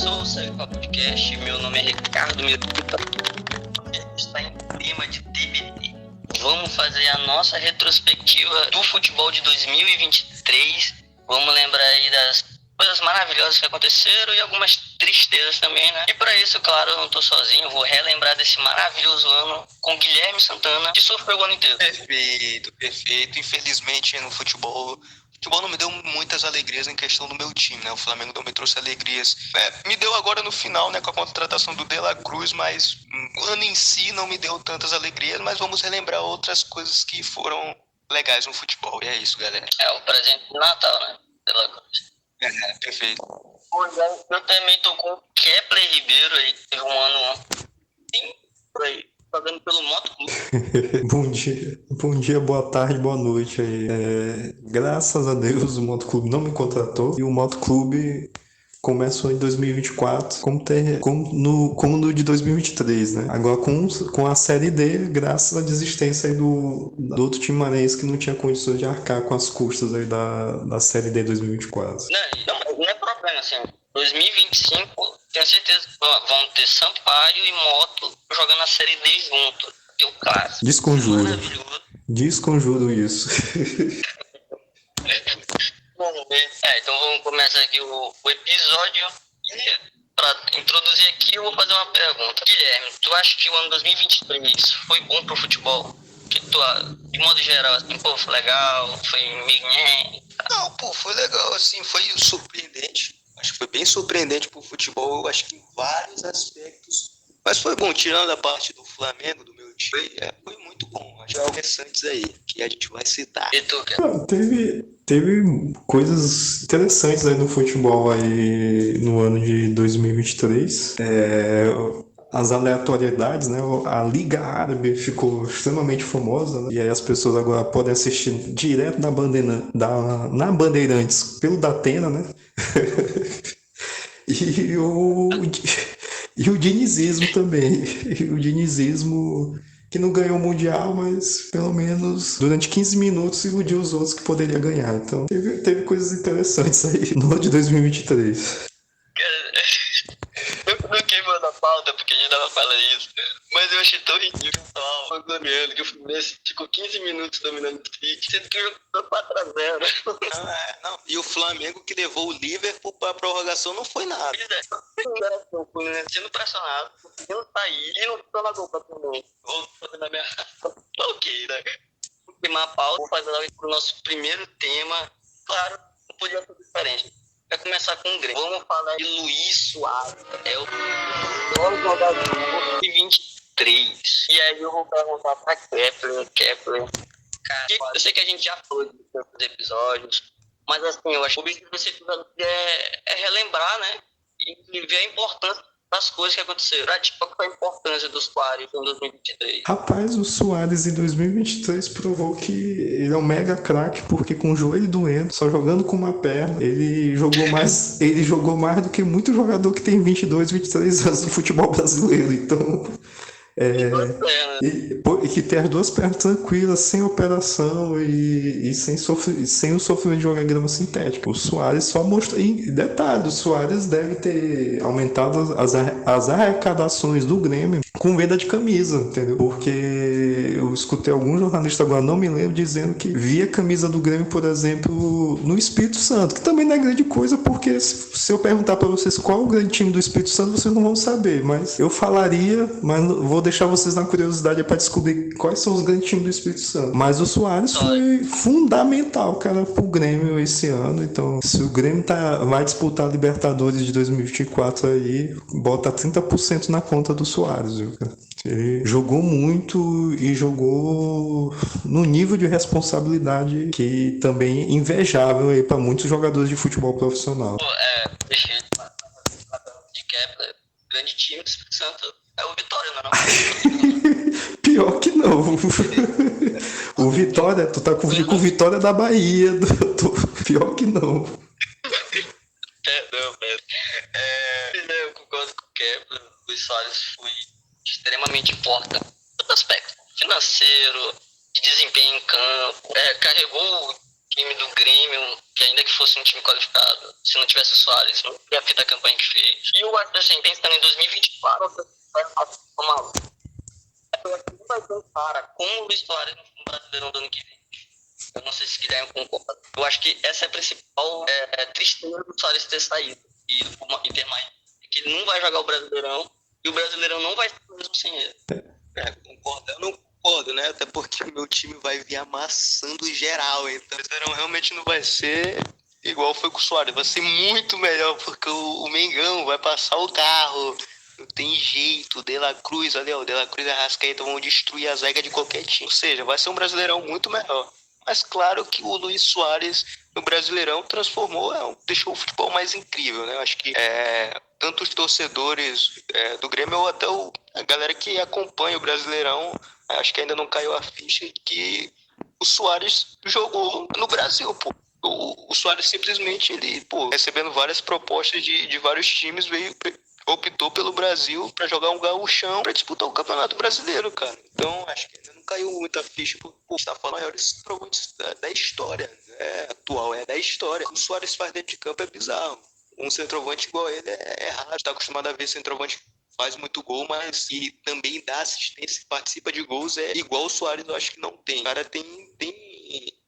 Começou o Segue Papo Podcast, meu nome é Ricardo Miranda, está em tema de TBT. Vamos fazer a nossa retrospectiva do futebol de 2023, vamos lembrar aí das coisas maravilhosas que aconteceram e algumas tristezas também, né? E para isso, claro, eu não tô sozinho, eu vou relembrar desse maravilhoso ano com Guilherme Santana, que sofreu o ano inteiro. Perfeito. Infelizmente no futebol não me deu muitas alegrias em questão do meu time, né? O Flamengo não me trouxe alegrias. Me deu agora no final, né, com a contratação do De La Cruz, mas o ano em si não me deu tantas alegrias, mas vamos relembrar outras coisas que foram legais no futebol. E é isso, galera. É o presente de Natal, né? De La Cruz. Perfeito. Eu também tô com o Kepler Ribeiro aí, que teve um ano sim, por aí, pagando pelo Moto Clube. Bom dia, boa tarde, boa noite aí. Graças a Deus o Moto Clube não me contratou e o Moto Clube começou em 2024 como no de 2023, né? Agora com a Série D, graças à desistência aí do outro time maranhense que não tinha condições de arcar com as custas aí da Série D 2024. Não é problema, assim, 2025, tenho certeza que vão ter Sampaio e Moto jogando a Série D junto. Que é o clássico. Desconjuro isso. Então vamos começar aqui o episódio. Para introduzir aqui, eu vou fazer uma pergunta. Guilherme, tu acha que o ano 2023 foi bom pro futebol? Que tu, de modo geral, assim, pô, foi legal, foi migué? Não, foi legal, assim, foi surpreendente. Acho que foi bem surpreendente pro futebol, eu acho que em vários aspectos. Mas foi bom, tirando a parte do Flamengo, do meu time, foi muito bom. Acho que interessantes aí, que a gente vai citar. E tu, cara? Teve coisas interessantes aí no futebol aí no ano de 2023. As aleatoriedades, né? A Liga Árabe ficou extremamente famosa, né? E aí as pessoas agora podem assistir direto na Bandeirantes pelo Datena, né? E o dinizismo também. E o dinizismo que não ganhou o Mundial, mas pelo menos durante 15 minutos iludiu os outros que poderia ganhar. Então teve coisas interessantes aí no ano de 2023. Eu não queimando a pauta porque a gente tava falando isso, mas eu achei tão ridículo o goleiro que o Fluminense ficou 15 minutos dominando o City, sendo que jogou 4-0. Não, e o Flamengo que levou o Liverpool pra prorrogação não foi nada. O Fluminense sendo pressionado, conseguindo sair e não toma gol pra Fluminense. Vou fazer na minha... Ok, né? Vou queimar a pauta, vou fazer logo pro nosso primeiro tema. Claro, não podia ser diferente. Vai começar com o Grêmio. Vamos falar de Luís Soares. É o melhor jogador de 2023. E aí eu vou perguntar pra Kepler. Cara, eu sei que a gente já falou de tantos episódios, mas assim, eu acho que o objetivo desse episódio é relembrar, né? E ver a importância das coisas que aconteceram. Tipo, qual foi a importância dos Soares em 2023? Rapaz, o Soares em 2023 provou que ele é um mega craque, porque com o joelho doendo, só jogando com uma perna, ele jogou mais do que muito jogador que tem 22, 23 anos no futebol brasileiro. Então, que tem as duas pernas tranquilas, sem operação e sem o sofrimento de jogar grama sintética. O Soares só mostrou. E detalhe, o Soares deve ter aumentado as arrecadações do Grêmio com venda de camisa, entendeu? Porque eu escutei algum jornalista, agora não me lembro, dizendo que via camisa do Grêmio, por exemplo, no Espírito Santo, que também não é grande coisa, porque se eu perguntar para vocês qual é o grande time do Espírito Santo, vocês não vão saber, mas eu falaria, mas vou deixar vocês na curiosidade para descobrir quais são os grandes times do Espírito Santo. Mas o Soares foi fundamental, cara, pro Grêmio esse ano. Então, se o Grêmio vai disputar a Libertadores de 2024 aí, bota 30% na conta do Soares, viu, cara? Ele jogou muito e jogou no nível de responsabilidade que também é invejável aí para muitos jogadores de futebol profissional. De Kepler, grande time do Espírito Santo. É o Vitória, não é? Pior que não. O Vitória, tu tá com o Vitória da Bahia. Pior que não. Eu concordo com o Kepler. O Luís Soares foi extremamente importante em todo aspecto. Financeiro, de desempenho em campo. Carregou o time do Grêmio, que ainda que fosse um time qualificado, se não tivesse o Suárez, não ia ter a campanha que fez. E eu acho assim, pensando em 2024, vai maluco. Eu acho que não vai ter um cara como o Luis Suárez no Brasileirão do ano que vem. Eu não sei se o Guilherme concorda. Eu acho que essa é a principal tristeza do Suárez ter saído e ter mais. Que ele não vai jogar o Brasileirão e o Brasileirão não vai ser o mesmo sem ele. Concordo. Eu não concordo, né? Até porque o meu time vai vir amassando geral. Então, o Brasileirão realmente não vai ser igual foi com o Suárez. Vai ser muito melhor, porque o Mengão vai passar o carro. Não tem jeito. O De La Cruz, ali, ó, o De La Cruz e a Arrascaeta vão destruir a zaga de qualquer time. Ou seja, vai ser um Brasileirão muito melhor. Mas claro que o Luis Suárez no Brasileirão deixou o futebol mais incrível, né? Eu acho que tanto os torcedores do Grêmio ou até a galera que acompanha o Brasileirão, acho que ainda não caiu a ficha que o Suárez jogou no Brasil, pô. O Suárez simplesmente, recebendo várias propostas de vários times, optou pelo Brasil para jogar um gauchão para disputar o Campeonato Brasileiro, cara. Então, acho que ainda não caiu muita ficha, porque está falando maiores centroavantes da história, atual, da história. O Suárez faz dentro de campo é bizarro. Um centroavante igual ele é raro. Está acostumado a ver centroavante faz muito gol, mas e também dá assistência, participa de gols, é igual o Suárez, eu acho que não tem. O cara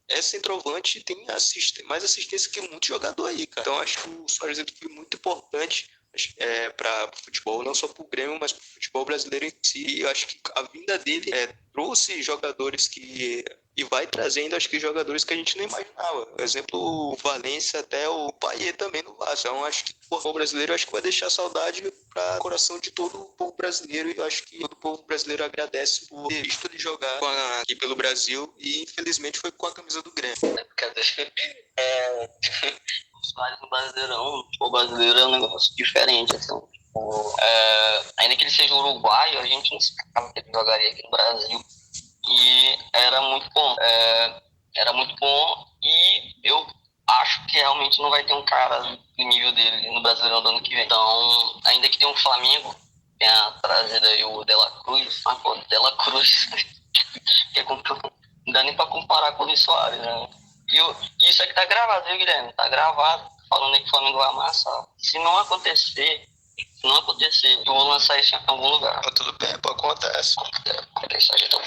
é centroavante e tem mais assistência que muito jogador aí, cara. Então, acho que o Suárez foi muito importante para o futebol, não só para o Grêmio, mas para o futebol brasileiro em si. E eu acho que a vinda dele trouxe jogadores e vai trazendo, acho que jogadores que a gente não imaginava. Por exemplo, o Valência, até o Payet também no Vasco. Então, acho que o futebol brasileiro acho que vai deixar saudade para o coração de todo o povo brasileiro. E eu acho que todo o povo brasileiro agradece por ter visto ele jogar aqui pelo Brasil. E infelizmente foi com a camisa do Grêmio. O Suárez no Brasileirão, o brasileiro é um negócio diferente, assim. Ainda que ele seja uruguaio, a gente não esperava que ele jogaria aqui no Brasil. E era muito bom. Era muito bom e eu acho que realmente não vai ter um cara do nível dele no Brasileirão do ano que vem. Então, ainda que tenha um Flamengo, tenha trazido aí o De La Cruz, De La Cruz, que não dá nem pra comparar com o Luis Suárez, né? E isso aqui tá gravado, viu, Guilherme? Tá gravado, falando aí que o Flamengo vai amassar. Se não acontecer, eu vou lançar isso em algum lugar. Tudo bem, pô, acontece. Isso aí, então.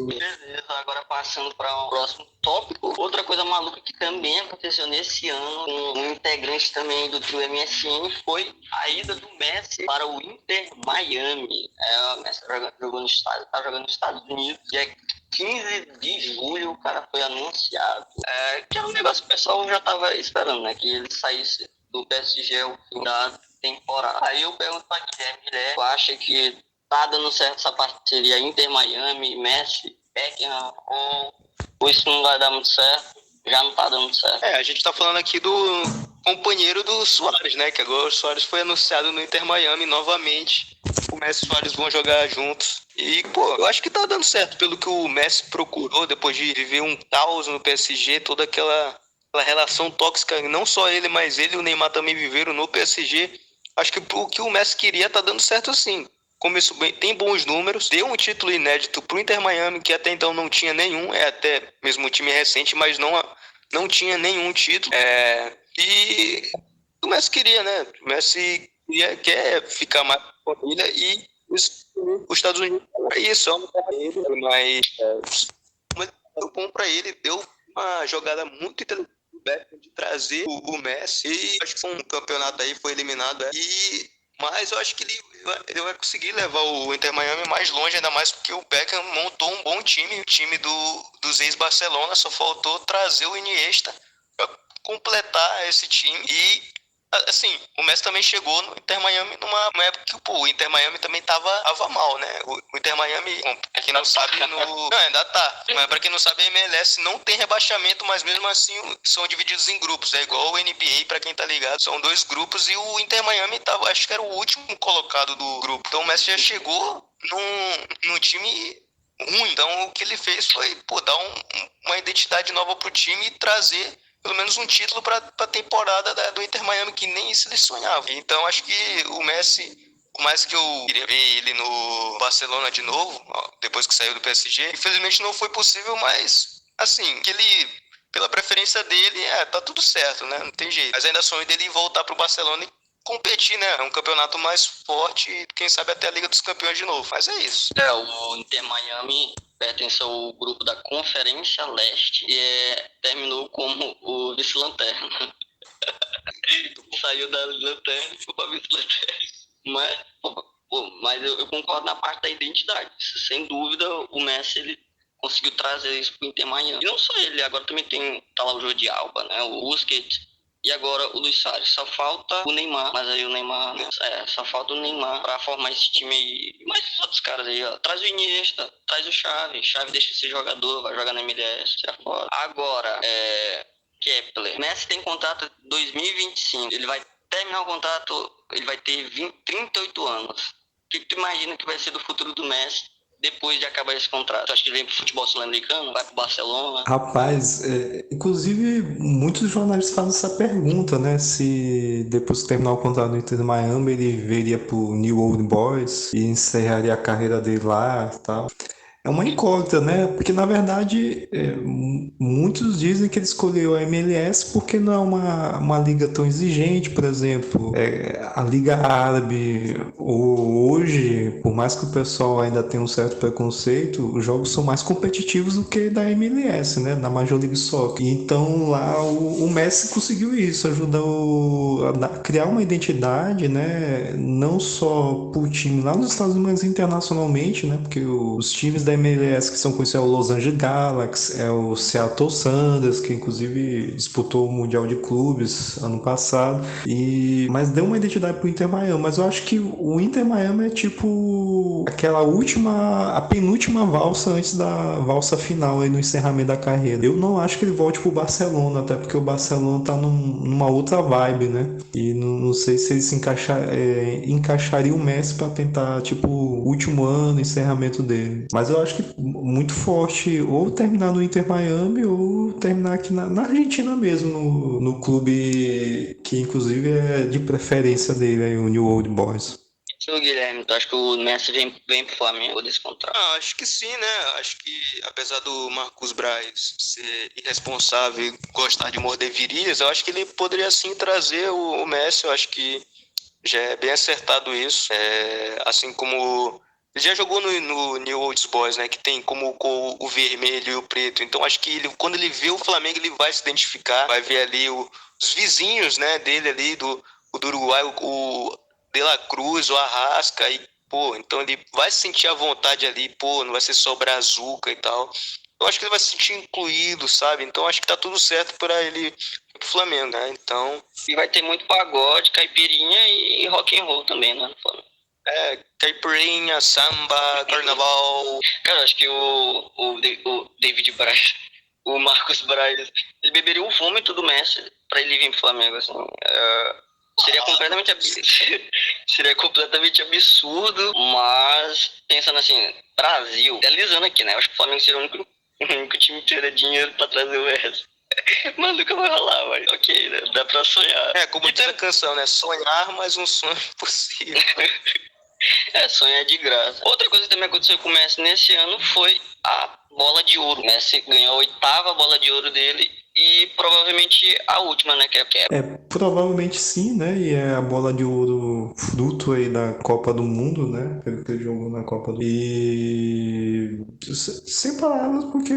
Beleza, agora passando para o próximo tópico. Outra coisa maluca que também aconteceu nesse ano, com um integrante também do trio MSN, foi a ida do Messi para o Inter Miami. O Messi jogou no estádio, tá jogando nos Estados Unidos. Dia 15 de julho o cara foi anunciado. Que era um negócio que o pessoal já tava esperando, né? Que ele saísse do PSG ao fim da temporada. Aí eu pergunto para Guilherme, tu acha que tá dando certo essa parceria Inter Miami, Messi, Beckham, ou isso não vai dar muito certo? Já não tá dando certo. A gente tá falando aqui do companheiro do Suárez, né? Que agora o Suárez foi anunciado no Inter Miami novamente. O Messi e o Suárez vão jogar juntos. E, pô, eu acho que tá dando certo pelo que o Messi procurou depois de viver um caos no PSG, toda aquela relação tóxica, não só ele, mas ele e o Neymar também viveram no PSG. Acho que o que o Messi queria tá dando certo sim. Começou bem, tem bons números, deu um título inédito pro Inter Miami, que até então não tinha nenhum, até mesmo um time recente, mas não tinha nenhum título. E o Messi queria, né? O Messi quer ficar mais com a família e os Estados Unidos é isso, é muito bom para ele, deu uma jogada muito inteligente de trazer o Messi, e acho que foi um campeonato aí, foi eliminado, mas eu acho que ele vai conseguir levar o Inter Miami mais longe, ainda mais porque o Beckham montou um bom time, o time dos ex-Barcelona, só faltou trazer o Iniesta para completar esse time. E assim, o Messi também chegou no Inter Miami numa época que o Inter Miami também tava mal, né? O Inter Miami, pra quem não sabe, não, ainda tá. Mas pra quem não sabe, a MLS não tem rebaixamento, mas mesmo assim são divididos em grupos. É igual o NBA, pra quem tá ligado. São 2 grupos e o Inter Miami acho que era o último colocado do grupo. Então o Messi já chegou num time ruim. Então o que ele fez foi dar uma identidade nova pro time e trazer pelo menos um título para a temporada do Inter Miami, que nem isso ele sonhava. Então, acho que o Messi, por mais que eu queria ver ele no Barcelona de novo, depois que saiu do PSG, infelizmente não foi possível, mas Assim, que ele, pela preferência dele, tá tudo certo, né? Não tem jeito. Mas ainda sonho dele voltar pro Barcelona e competir, né? É um campeonato mais forte e quem sabe até a Liga dos Campeões de novo. Mas é isso. O Inter Miami pertence ao grupo da Conferência Leste e terminou como o vice-lanterna. Saiu da lanterna e ficou pra vice-lanterna. Mas eu concordo na parte da identidade. Sem dúvida, o Messi ele conseguiu trazer isso pro Inter Miami. E não só ele, agora também tá lá o Jordi Alba, né? O Busquets. E agora o Luis Suárez. Só falta o Neymar. Mas aí o Neymar... só falta o Neymar pra formar esse time aí. E mais os outros caras aí, ó. Traz o Iniesta, traz o Xavi. Xavi deixa de ser jogador, vai jogar na MLS. Tira fora. Agora, Kepler. Messi tem contrato 2025. Ele vai terminar o contrato... Ele vai ter 38 anos. O que tu imagina que vai ser do futuro do Messi depois de acabar esse contrato? Tu acha que ele vem pro futebol sul-americano? Vai pro Barcelona? Rapaz, inclusive muitos jornalistas fazem essa pergunta, né? Se depois que terminar o contrato do Inter de Miami, ele viria pro New Old Boys e encerraria a carreira dele lá e tal. É uma incógnita, né? Porque, na verdade, muitos dizem que ele escolheu a MLS porque não é uma liga tão exigente, por exemplo. A Liga Árabe, hoje, por mais que o pessoal ainda tenha um certo preconceito, os jogos são mais competitivos do que da MLS, né? Da Major League Soccer. Então, lá, o Messi conseguiu isso, ajudou a criar uma identidade, né? Não só pro time lá nos Estados Unidos, mas internacionalmente, né? Porque os times da MLS que são conhecidos é o Los Angeles Galaxy, é o Seattle Sounders, que inclusive disputou o Mundial de Clubes ano passado, mas deu uma identidade pro Inter Miami. Mas eu acho que o Inter Miami é tipo a penúltima valsa antes da valsa final aí no encerramento da carreira. Eu não acho que ele volte pro Barcelona, até porque o Barcelona tá numa outra vibe, né? E não sei se ele encaixaria o Messi para tentar, tipo, último ano, encerramento dele. Mas eu acho que muito forte ou terminar no Inter Miami ou terminar aqui na Argentina mesmo, no clube que inclusive é de preferência dele, aí, o New Old Boys. Seu Guilherme, tu acha que o Messi vem pro Flamengo desse contrato? Acho que sim, né? Acho que apesar do Marcos Braz ser irresponsável e gostar de morder virilhas, eu acho que ele poderia sim trazer o Messi. Eu acho que já é bem acertado isso. Assim como ele já jogou no New Old Boys, né? Que tem como o vermelho e o preto. Então acho que quando ele vê o Flamengo, ele vai se identificar, vai ver ali os vizinhos, né, dele ali do Uruguai, o De La Cruz, o Arrasca, e pô, então ele vai se sentir à vontade ali, pô, não vai ser só brazuca e tal. Eu acho que ele vai se sentir incluído, sabe? Então acho que tá tudo certo para ele ir pro Flamengo, né? Então... E vai ter muito pagode, caipirinha e rock and roll também, né? Caipirinha, samba, carnaval. Cara, acho que o David Braz, o Marcos Braz, ele beberia o vômito do Messi pra ele vir pro Flamengo, assim. Seria completamente absurdo, mas pensando assim, Brasil, idealizando aqui, né? Eu acho que o Flamengo seria o único time que teria dinheiro pra trazer o Messi. Mas nunca vai rolar, mas ok, né? Dá pra sonhar. Como diz a canção, né? Sonhar, mas um sonho impossível. Sonhar de graça. Outra coisa que também aconteceu com o Messi nesse ano foi a bola de ouro. O Messi ganhou a 8ª bola de ouro dele e provavelmente a última, né? Provavelmente sim, né? E é a bola de ouro fruto aí da Copa do Mundo, né? Pelo que ele jogou na Copa do Mundo. E sem palavras, porque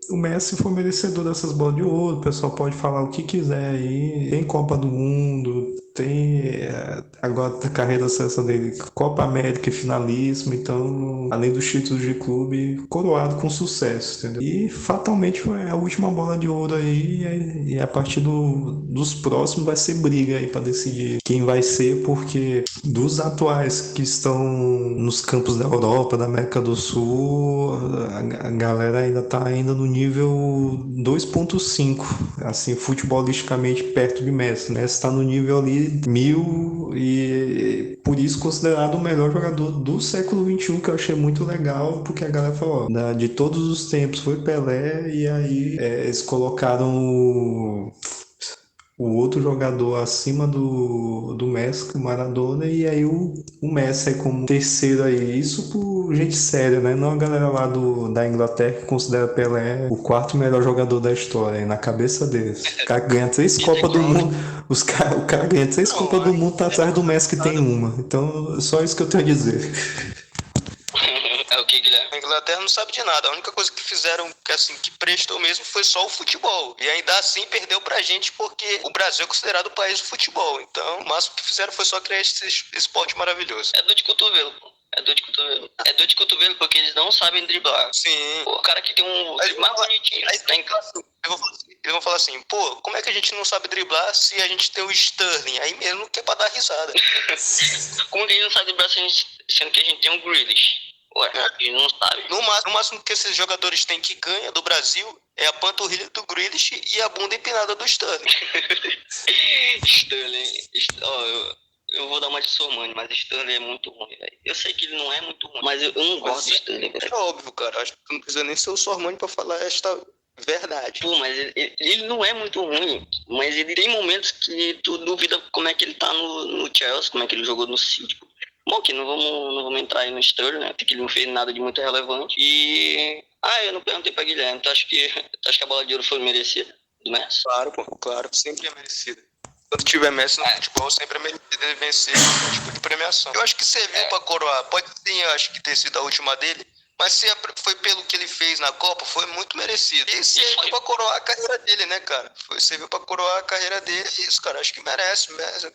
o Messi foi merecedor dessas bolas de ouro. O pessoal pode falar o que quiser aí. Tem Copa do Mundo, tem agora a carreira acessa dele, Copa América e finalíssimo. Então, além dos títulos de clube, coroado com sucesso, entendeu? E fatalmente foi a última bola de ouro aí. E a partir dos próximos vai ser briga aí para decidir quem vai ser, porque dos atuais que estão nos campos da Europa, da América do Sul, a galera ainda tá ainda no nível 2.5, assim, futebolisticamente perto de Messi. Messi está no nível ali 1000 e por isso considerado o melhor jogador do século XXI, que eu achei muito legal, porque a galera falou, ó, de todos os tempos foi Pelé, e aí eles colocaram o outro jogador acima do Messi, o Maradona, e aí o Messi é como terceiro aí. Isso por gente séria, né? Não a galera lá da Inglaterra que considera Pelé o quarto melhor jogador da história, aí, na cabeça deles. O cara ganha três Peter Copas do Crouch. Mundo, o cara ganha três Não, Copas do Mundo, tá atrás do Messi que tem nada. uma. Então, só isso que eu tenho a dizer. É o que, Guilherme? A Inglaterra não sabe de nada. A única coisa que fizeram que, assim, que prestou mesmo foi só o futebol. E ainda assim perdeu pra gente porque o Brasil é considerado o país do futebol. Então, o máximo que fizeram foi só criar esse esporte maravilhoso. É dor de cotovelo, pô. É dor de cotovelo. É dor de cotovelo porque eles não sabem driblar. Sim. Pô, o cara que tem um Aí drible mais bonitinho. Aí Tá em casa. eles vão falar assim, pô, como é que a gente não sabe driblar se a gente tem o Sterling? Aí mesmo que é pra dar risada. Como que a gente não sabe driblar sendo que a gente tem um Grealish? Ué, a gente não sabe. No máximo que esses jogadores têm que ganha do Brasil é a panturrilha do Grealish e a bunda empinada do Sterling. Sterling. Ó, eu vou dar uma de Sormani, mas Sterling é muito ruim, velho. Eu sei que ele não é muito ruim, mas eu não gosto do Sterling, É velho. óbvio, cara. Acho que tu não precisa nem ser o Sormani pra falar esta verdade. Pô, mas ele não é muito ruim, mas ele tem momentos que tu duvida como é que ele tá no Chelsea, como é que ele jogou no City. Bom, que não vamos entrar aí no Sterling, né? Porque ele não fez nada de muito relevante. E. Eu não perguntei pra Guilherme, tu acha que a bola de ouro foi merecida do Messi? Claro, pô, claro. Sempre é merecido. Quando tiver Messi no futebol, sempre é merecido ele vencer esse tipo de premiação. Eu acho que serviu pra coroar. Pode sim, eu acho que ter sido a última dele. Mas se foi pelo que ele fez na Copa, foi muito merecido. E serviu pra coroar a carreira dele, né, cara? Serviu pra coroar a carreira dele. E isso, cara, acho que merece.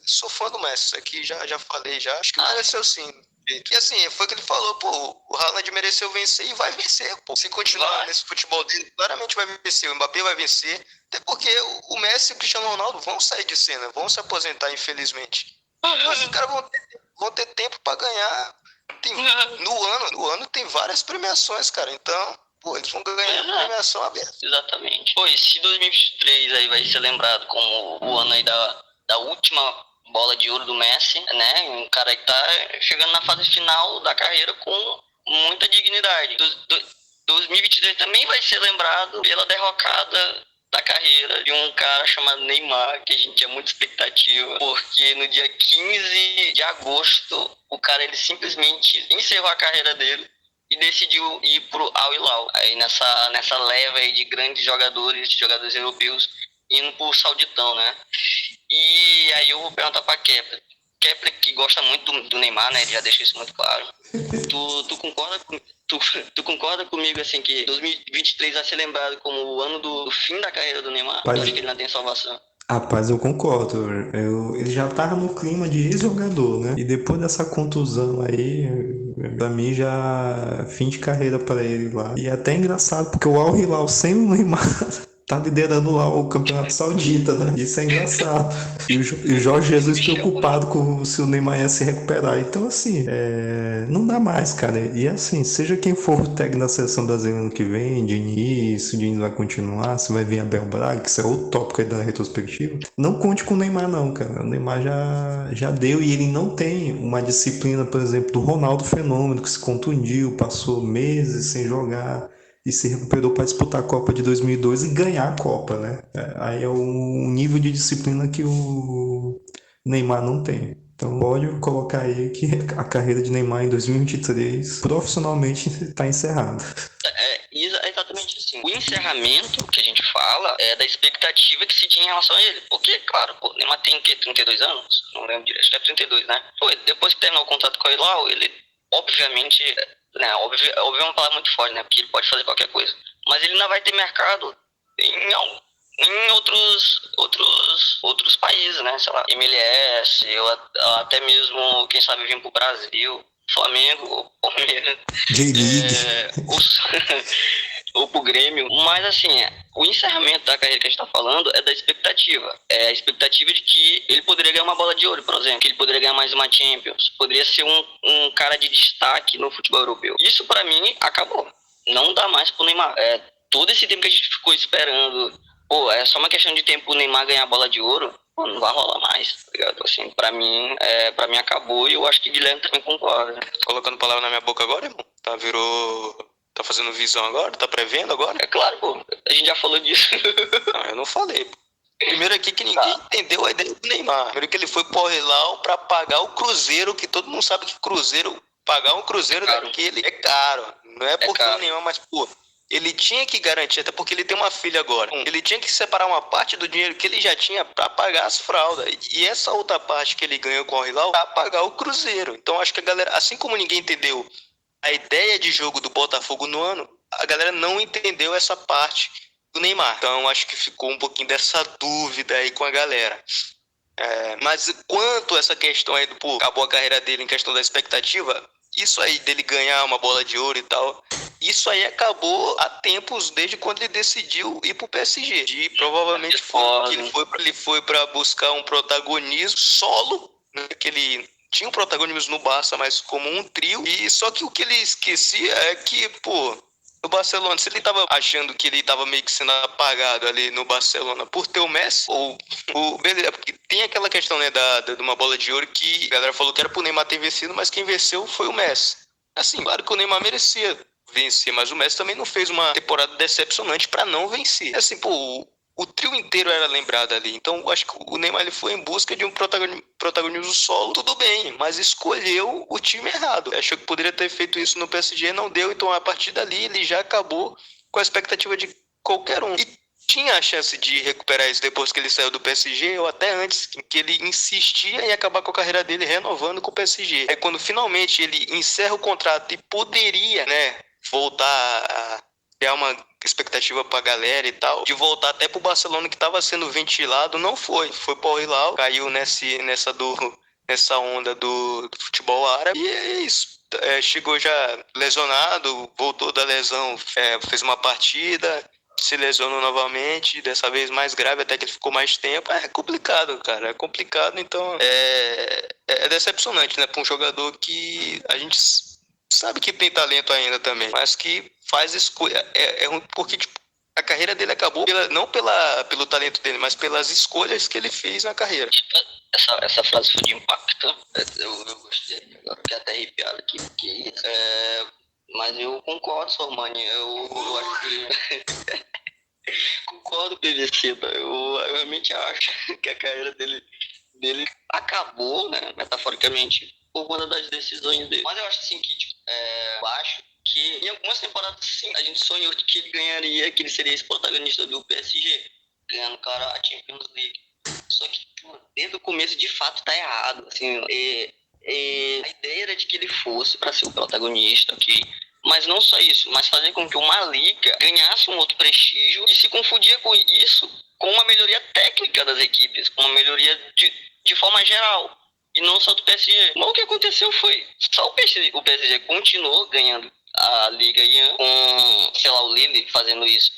Sou fã do Messi. Isso aqui já falei, já. Acho que mereceu sim. E assim, foi o que ele falou, pô, o Haaland mereceu vencer e vai vencer, pô. Se continuar nesse futebol dele, claramente vai vencer. O Mbappé vai vencer. Até porque o Messi e o Cristiano Ronaldo vão sair de cena, vão se aposentar, infelizmente. Mas os caras vão ter tempo pra ganhar. No ano tem várias premiações, cara. Então, pô, eles vão ganhar premiação aberta. Exatamente. Pois, se 2023 aí vai ser lembrado como o ano aí da última bola de ouro do Messi, né? Um cara que tá chegando na fase final da carreira com muita dignidade. 2023 também vai ser lembrado pela derrocada da carreira de um cara chamado Neymar, que a gente tinha muita expectativa, porque no dia 15 de agosto, o cara ele simplesmente encerrou a carreira dele e decidiu ir pro Al Hilal. Aí nessa leva aí de grandes jogadores europeus, indo pro Sauditão, né? E aí eu vou perguntar pra Kepler. Kepler que gosta muito do Neymar, né? Ele já deixou isso muito claro. Tu concorda comigo, assim, que 2023 vai ser lembrado como o ano do fim da carreira do Neymar? Eu acho que ele não tem salvação. Rapaz, eu concordo. Ele já tava no clima de ex-jogador, né? E depois dessa contusão aí, pra mim já fim de carreira pra ele lá. E é até engraçado, porque o Al Hilal sem o Neymar tá liderando lá o Campeonato Saudita, né? Isso é engraçado. E o Jorge Jesus preocupado com se o Neymar ia se recuperar. Então, assim, não dá mais, cara. E assim, seja quem for o técnico da seleção brasileira ano que vem, Diniz, se o Diniz vai continuar, se vai vir Abel Braga, que isso é outro tópico aí da retrospectiva, não conte com o Neymar, não, cara. O Neymar já deu e ele não tem uma disciplina, por exemplo, do Ronaldo Fenômeno, que se contundiu, passou meses sem jogar e se recuperou para disputar a Copa de 2002 e ganhar a Copa, né? Aí é um nível de disciplina que o Neymar não tem. Então pode colocar aí que a carreira de Neymar em 2023 profissionalmente está encerrada. É exatamente assim. O encerramento que a gente fala é da expectativa que se tinha em relação a ele. Porque, claro, o Neymar tem 32 anos? Não lembro direito, acho que é 32, né? Depois que terminou o contrato com o Hilal, ele obviamente... óbvio é uma palavra muito forte, né? Porque ele pode fazer qualquer coisa. Mas ele ainda vai ter mercado em outros países, né? Sei lá, MLS, ou até mesmo, quem sabe, vir pro Brasil, Flamengo, Palmeiras, ou pro Grêmio. Mas, assim, o encerramento da carreira que a gente tá falando é da expectativa. É a expectativa de que ele poderia ganhar uma bola de ouro, por exemplo, que ele poderia ganhar mais uma Champions, poderia ser um cara de destaque no futebol europeu. Isso, pra mim, acabou. Não dá mais pro Neymar. Todo esse tempo que a gente ficou esperando, é só uma questão de tempo o Neymar ganhar a bola de ouro, não vai rolar mais, tá ligado? Assim, pra mim acabou e eu acho que o Guilherme também concorda. Né? Colocando palavra na minha boca agora, irmão? Tá fazendo visão agora? Tá prevendo agora? É claro, pô. A gente já falou disso. Não, eu não falei. Primeiro aqui que ninguém entendeu a ideia do Neymar. Primeiro que ele foi pro Al-Hilal pra pagar o Cruzeiro, que todo mundo sabe que Cruzeiro, pagar um Cruzeiro daquele é caro. Não é porque o Neymar, mas, pô, ele tinha que garantir, até porque ele tem uma filha agora. Ele tinha que separar uma parte do dinheiro que ele já tinha pra pagar as fraldas. E essa outra parte que ele ganhou com o Al-Hilal pra pagar o Cruzeiro. Então acho que a galera, assim como ninguém entendeu a ideia de jogo do Botafogo no ano, a galera não entendeu essa parte do Neymar. Então acho que ficou um pouquinho dessa dúvida aí com a galera. Mas quanto a essa questão aí do, pô, acabou a carreira dele em questão da expectativa, isso aí dele ganhar uma bola de ouro e tal, isso aí acabou há tempos, desde quando ele decidiu ir pro PSG. E provavelmente ele foi para buscar um protagonismo solo, né, que ele tinha um protagonismo no Barça, mas como um trio. E só que o que ele esquecia é que, pô, no Barcelona, se ele tava achando que ele tava meio que sendo apagado ali no Barcelona por ter o Messi, beleza, porque tem aquela questão, né, de uma bola de ouro que a galera falou que era pro Neymar ter vencido, mas quem venceu foi o Messi. Assim, claro que o Neymar merecia vencer, mas o Messi também não fez uma temporada decepcionante pra não vencer. Assim, pô, o trio inteiro era lembrado ali. Então, eu acho que o Neymar ele foi em busca de um protagonismo solo, tudo bem, mas escolheu o time errado. Achou que poderia ter feito isso no PSG, não deu. Então, a partir dali, ele já acabou com a expectativa de qualquer um. E tinha a chance de recuperar isso depois que ele saiu do PSG, ou até antes, que ele insistia em acabar com a carreira dele renovando com o PSG. É quando finalmente ele encerra o contrato e poderia, né, voltar a criar uma expectativa pra galera e tal, de voltar até pro Barcelona, que estava sendo ventilado, não foi pro Al-Hilal, caiu nessa onda do futebol árabe, e é isso. Chegou já lesionado, voltou da lesão, fez uma partida, se lesionou novamente, dessa vez mais grave, até que ele ficou mais tempo. É complicado, cara, é complicado, então é decepcionante, né, pra um jogador que a gente sabe que tem talento ainda também, mas que faz escolha. É ruim porque, tipo, a carreira dele acabou não pelo talento dele, mas pelas escolhas que ele fez na carreira. Essa frase foi de impacto. Eu gostei. Agora fiquei até arrepiado aqui, porque mas eu concordo, Sormani. Eu acho que concordo, PVC. Eu realmente acho que a carreira dele acabou, né, metaforicamente, por conta das decisões dele. Mas eu acho assim que, tipo, eu acho que em algumas temporadas, sim, a gente sonhou de que ele ganharia, que ele seria esse protagonista do PSG, ganhando, cara, a Champions League. Só que, tipo, desde o começo, de fato, tá errado. Assim, a ideia era de que ele fosse para ser o protagonista aqui. Mas não só isso, mas fazer com que uma liga ganhasse um outro prestígio e se confundia com isso com uma melhoria técnica das equipes, com uma melhoria de forma geral, e não só do PSG. Mas o que aconteceu foi, só o PSG continuou ganhando a Liga Ian, com, sei lá, o Lille fazendo isso,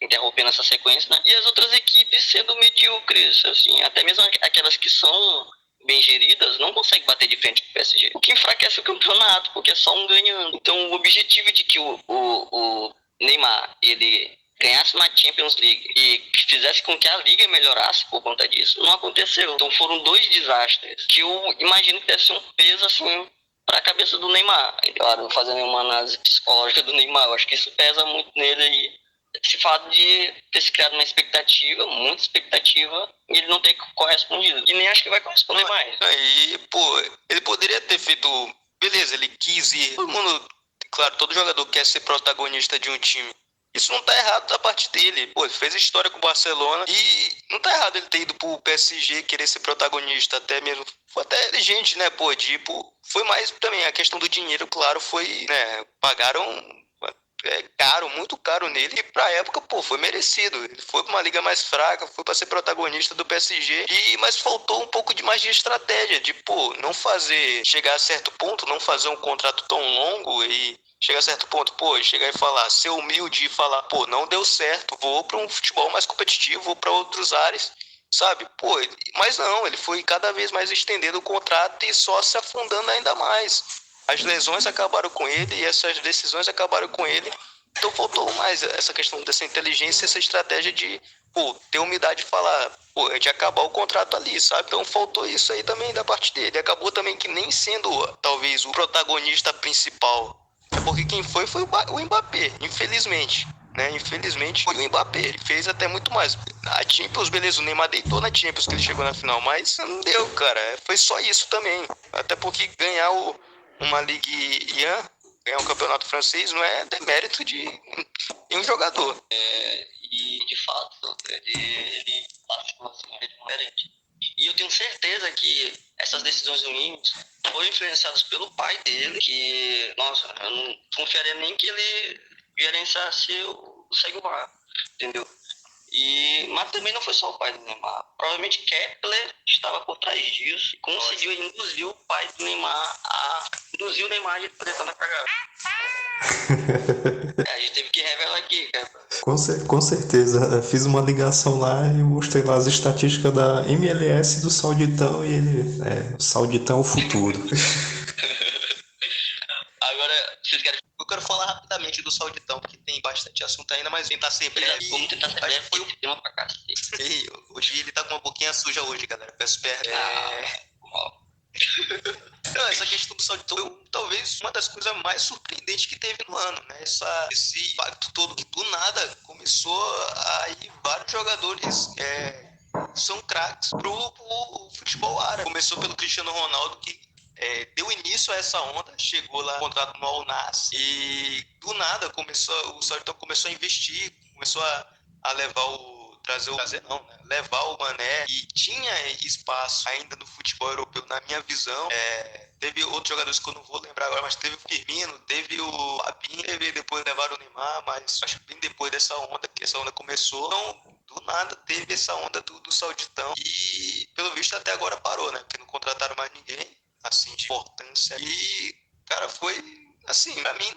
interrompendo essa sequência, né? E as outras equipes sendo medíocres, assim, até mesmo aquelas que são bem geridas, não conseguem bater de frente com o PSG. O que enfraquece o campeonato, porque é só um ganhando. Então, o objetivo de que o Neymar, ele ganhasse uma Champions League e fizesse com que a Liga melhorasse por conta disso, não aconteceu. Então, foram 2 desastres que eu imagino que deve ser um peso, assim, para a cabeça do Neymar. Claro, não fazendo nenhuma análise psicológica do Neymar, eu acho que isso pesa muito nele aí. Esse fato de ter se criado uma expectativa, muita expectativa, e ele não ter correspondido. E nem acho que vai corresponder mais. Aí, pô, ele poderia ter feito... Beleza, ele quis ir... Todo mundo... Claro, todo jogador quer ser protagonista de um time. Isso não tá errado da parte dele. Pô, ele fez história com o Barcelona e não tá errado ele ter ido pro PSG querer ser protagonista, até mesmo. Foi até elegante, né, pô, tipo... Foi mais também a questão do dinheiro, claro, foi, né, pagaram... caro, muito caro nele, e pra época, pô, foi merecido. Ele foi pra uma liga mais fraca, foi pra ser protagonista do PSG, mas faltou um pouco de mais de estratégia, de, pô, não fazer, chegar a certo ponto, não fazer um contrato tão longo e chegar a certo ponto, pô, chegar e falar, ser humilde e falar, pô, não deu certo, vou pra um futebol mais competitivo, vou pra outros ares, sabe? Pô, mas não, ele foi cada vez mais estendendo o contrato e só se afundando ainda mais. As lesões acabaram com ele e essas decisões acabaram com ele. Então faltou mais essa questão dessa inteligência, essa estratégia de, pô, ter humildade de falar, pô, de acabar o contrato ali, sabe? Então faltou isso aí também da parte dele. Acabou também que nem sendo, talvez, o protagonista principal. É porque quem foi o Mbappé, infelizmente. né? Infelizmente foi o Mbappé, ele fez até muito mais. A Champions, beleza, o Neymar deitou na Champions que ele chegou na final, mas não deu, cara. Foi só isso também. Até porque ganhar uma Ligue 1, ganhar um campeonato francês não é demérito de um jogador. E de fato, ele passou assim, de diferente. E eu tenho certeza que essas decisões ruins foram influenciadas pelo pai dele, que, nossa, eu não confiaria nem que ele gerenciasse o Seguimar, entendeu? Mas também não foi só o pai do Neymar. Provavelmente Kepler estava por trás disso e conseguiu induzir o pai do Neymar a induzir o Neymar a poder estar na cagada. A gente teve que revelar aqui, cara. Com certeza, fiz uma ligação lá e mostrei lá as estatísticas da MLS do Sauditão e o Sauditão é o futuro. Agora, vocês querem... Eu quero falar rapidamente do Sauditão, porque tem bastante assunto ainda, mas tentar ser breve. Vamos tentar ser breve, foi o tema pra cacete. Hoje ele tá com uma boquinha suja hoje, galera. Peço perdão. Não, essa questão do Sauditão foi talvez uma das coisas mais surpreendentes que teve no ano, né? Esse impacto todo que do nada começou a ir vários jogadores são craques pro futebol árabe. Começou pelo Cristiano Ronaldo, que deu início a essa onda, chegou lá, contrato no Al Nassr, e do nada o Sauditão começou a investir, começou a levar levar o Mané, e tinha espaço ainda no futebol europeu, na minha visão. Teve outros jogadores que eu não vou lembrar agora, mas teve o Firmino, teve o Fabinho, depois levaram o Neymar, mas acho que bem depois dessa onda, que essa onda começou, então, do nada teve essa onda do Sauditão, e pelo visto até agora parou, né, porque não contrataram mais ninguém assim de importância, e cara, foi assim, pra mim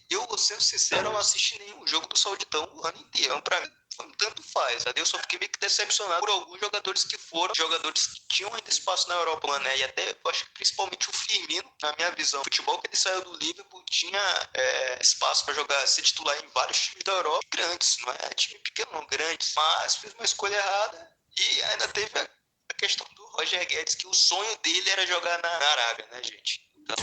eu vou ser sincero, eu não assisti nenhum jogo do Sauditão o ano inteiro, então pra mim tanto faz. Eu só fiquei meio que decepcionado por alguns jogadores que foram jogadores que tinham ainda espaço na Europa, né? E até eu acho que principalmente o Firmino, na minha visão, o futebol que ele saiu do Liverpool tinha espaço para jogar, ser titular em vários times da Europa grandes, não é time pequeno, não, grandes, mas fez uma escolha errada e ainda teve a questão do Roger Guedes, que o sonho dele era jogar na Arábia, né, gente? Então...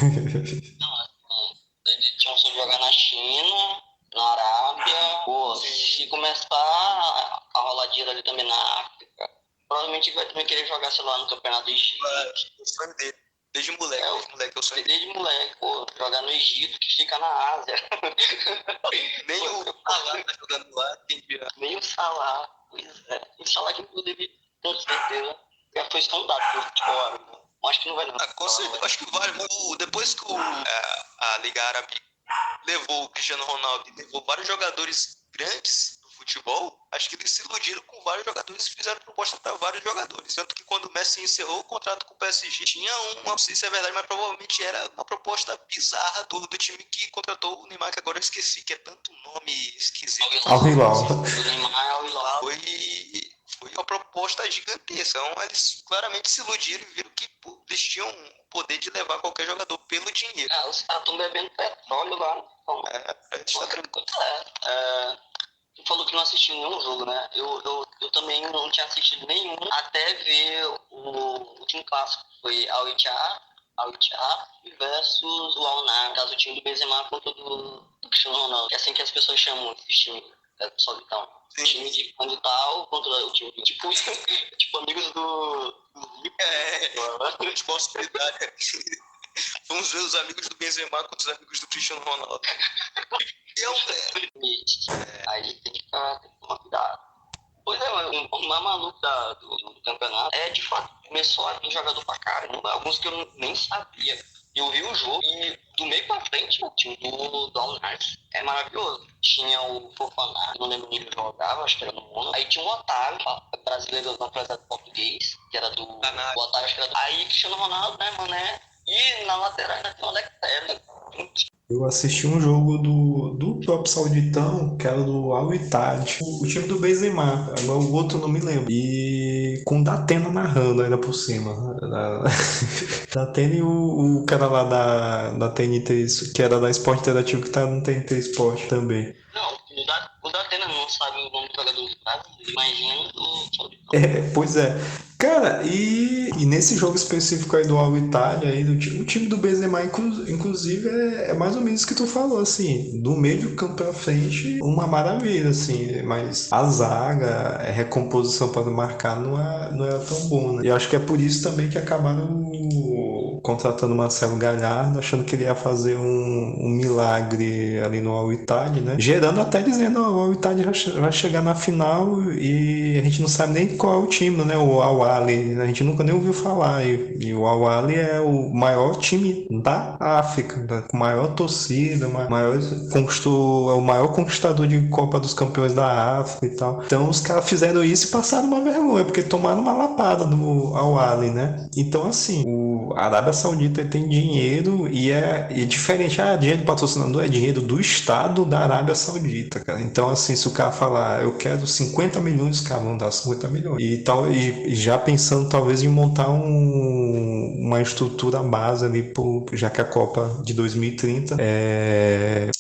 Ele tinha um sonho de jogar na China, na Arábia. Pô, se começar a rolar dinheiro ali também na África, provavelmente ele vai também querer jogar, sei lá, no Campeonato do Egito. O sonho dele. Desde moleque, eu sonho desde moleque, pô, jogar no Egito, que fica na Ásia. Nem o Salah tá jogando lá, nem o Salah, pois é. O Salah que inclusive, com certeza, já foi sondado pelo futebol. Acho que não vai não. Com certeza, acho que vai. Depois que a Liga Árabe levou o Cristiano Ronaldo e levou vários jogadores grandes do futebol, acho que eles se iludiram com vários jogadores e fizeram proposta para vários jogadores. Tanto que quando o Messi encerrou o contrato com o PSG, tinha não sei se é verdade, mas provavelmente era uma proposta bizarra do time que contratou o Neymar, que agora eu esqueci, que é tanto nome esquisito. Al Hilal. O Neymar é o Hilal. Foi uma proposta gigantesca. Então, eles claramente se iludiram e viram que eles tinham o poder de levar qualquer jogador pelo dinheiro. Os caras estão bebendo petróleo lá. Então, tá tranquilo. Tu falou que não assistiu nenhum jogo, né? Eu também não tinha assistido nenhum até ver o último clássico. Foi Al Ittihad versus o Al Nassr, no caso o time do Benzema contra o do Cristiano Ronaldo. É assim que as pessoas chamam esse time, Sauditão. O time de fundo tal contra o time de tipo amigos do de possibilidade. Vamos ver os amigos do Benzema contra os amigos do Cristiano Ronaldo. Aí a gente tem que tomar cuidado. Pois é, o mais maluco do campeonato de fato, começou a vir jogador pra caramba, alguns que eu nem sabia. Eu vi o jogo e do meio pra frente o time do Al Nassr é maravilhoso. Tinha o Fofana, não lembro onde ele jogava, acho que era no Mono. Aí tinha o Otávio, brasileiro não projeto português, que era do Otávio, acho que era do... Aí Cristiano Ronaldo, né, Mané? E na lateral ainda tem o Alex Telles. Eu assisti um jogo do próprio Sauditão, que era do Al Ittihad, o time do Benzema, agora o outro não me lembro. E com o Datena narrando ainda por cima. Datena e o cara lá da TNT, que era da Esporte Interativo, que tá no TNT Esporte também. Não, o Datena não não sabe o nome do jogador do Brasil, imagina do Sauditão. Pois é. Cara, e nesse jogo específico aí do Al Itália, aí, o time do Benzema, inclusive, é mais ou menos o que tu falou, assim, do meio do campo pra frente, uma maravilha, assim, mas a zaga, a recomposição para marcar não era tão bom, né? E acho que é por isso também que acabaram contratando o Marcelo Galhardo, achando que ele ia fazer um milagre ali no Al Ittihad, né? Gerando até dizendo, ó, o Al Ittihad vai chegar na final e a gente não sabe nem qual é o time, né? O Al Ahly, a gente nunca nem ouviu falar. E o Al Ahly é o maior time da África, né? Com maior torcida, é o maior conquistador de Copa dos Campeões da África e tal. Então os caras fizeram isso e passaram uma vergonha, porque tomaram uma lapada no Al Ahly, né? Então assim, a Arábia Saudita tem dinheiro e é diferente. Ah, dinheiro do patrocinador é dinheiro do Estado da Arábia Saudita, cara. Então, assim, se o cara falar, eu quero 50 milhões, os caras vão dar 50 milhões. E já pensando, talvez, em montar uma estrutura base ali, já que a Copa de 2030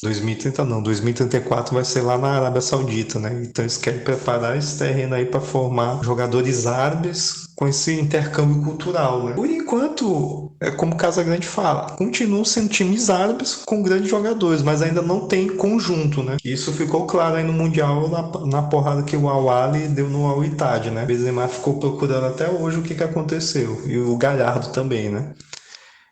2030 não, 2034 vai ser lá na Arábia Saudita, né? Então, eles querem preparar esse terreno aí para formar jogadores árabes com esse intercâmbio cultural, né? Por enquanto, é como Casagrande fala, continuam sendo times árabes com grandes jogadores, mas ainda não tem conjunto, né? Isso ficou claro aí no Mundial na porrada que o Al Ahly deu no Al Ittihad, né? O Benzema ficou procurando até hoje o que aconteceu. E o Galhardo também, né?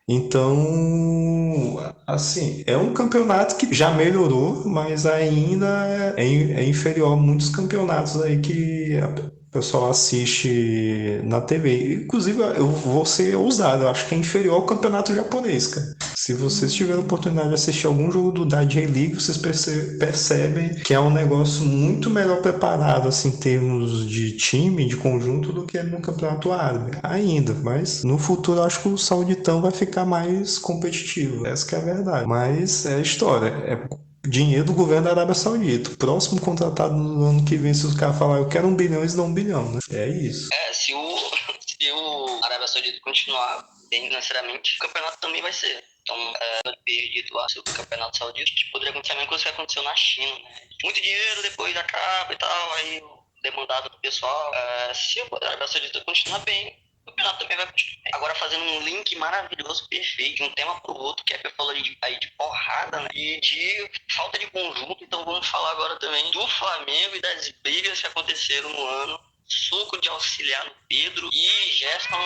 Então, assim, é um campeonato que já melhorou, mas ainda é inferior a muitos campeonatos aí que o pessoal assiste na TV. Inclusive, eu vou ser ousado, eu acho que é inferior ao campeonato japonês, cara. Se vocês tiverem a oportunidade de assistir algum jogo da J-League, vocês percebem que é um negócio muito melhor preparado, assim, em termos de time, de conjunto, do que no campeonato árabe. Ainda, mas no futuro eu acho que o Sauditão vai ficar mais competitivo. Essa que é a verdade. Mas é história. É dinheiro do governo da Arábia Saudita. O próximo contratado no ano que vem, se os caras falarem, eu quero 1 bilhão, eles dão 1 bilhão, né? É isso. Se o Arábia Saudita continuar bem financeiramente, o campeonato também vai ser. Então, perdido lá sobre o campeonato saudita, poderia acontecer a mesma coisa que aconteceu na China, né? Muito dinheiro, depois acaba e tal, aí demandado do pessoal. Se o Arábia Saudita continuar bem, o campeonato também vai continuar bem. Agora, fazendo um link maravilhoso, perfeito, de um tema pro outro, que é que eu falei de porrada, né? E de falta de conjunto, então vamos falar agora também do Flamengo e das brigas que aconteceram no ano. Soco de auxiliar no Pedro e Gerson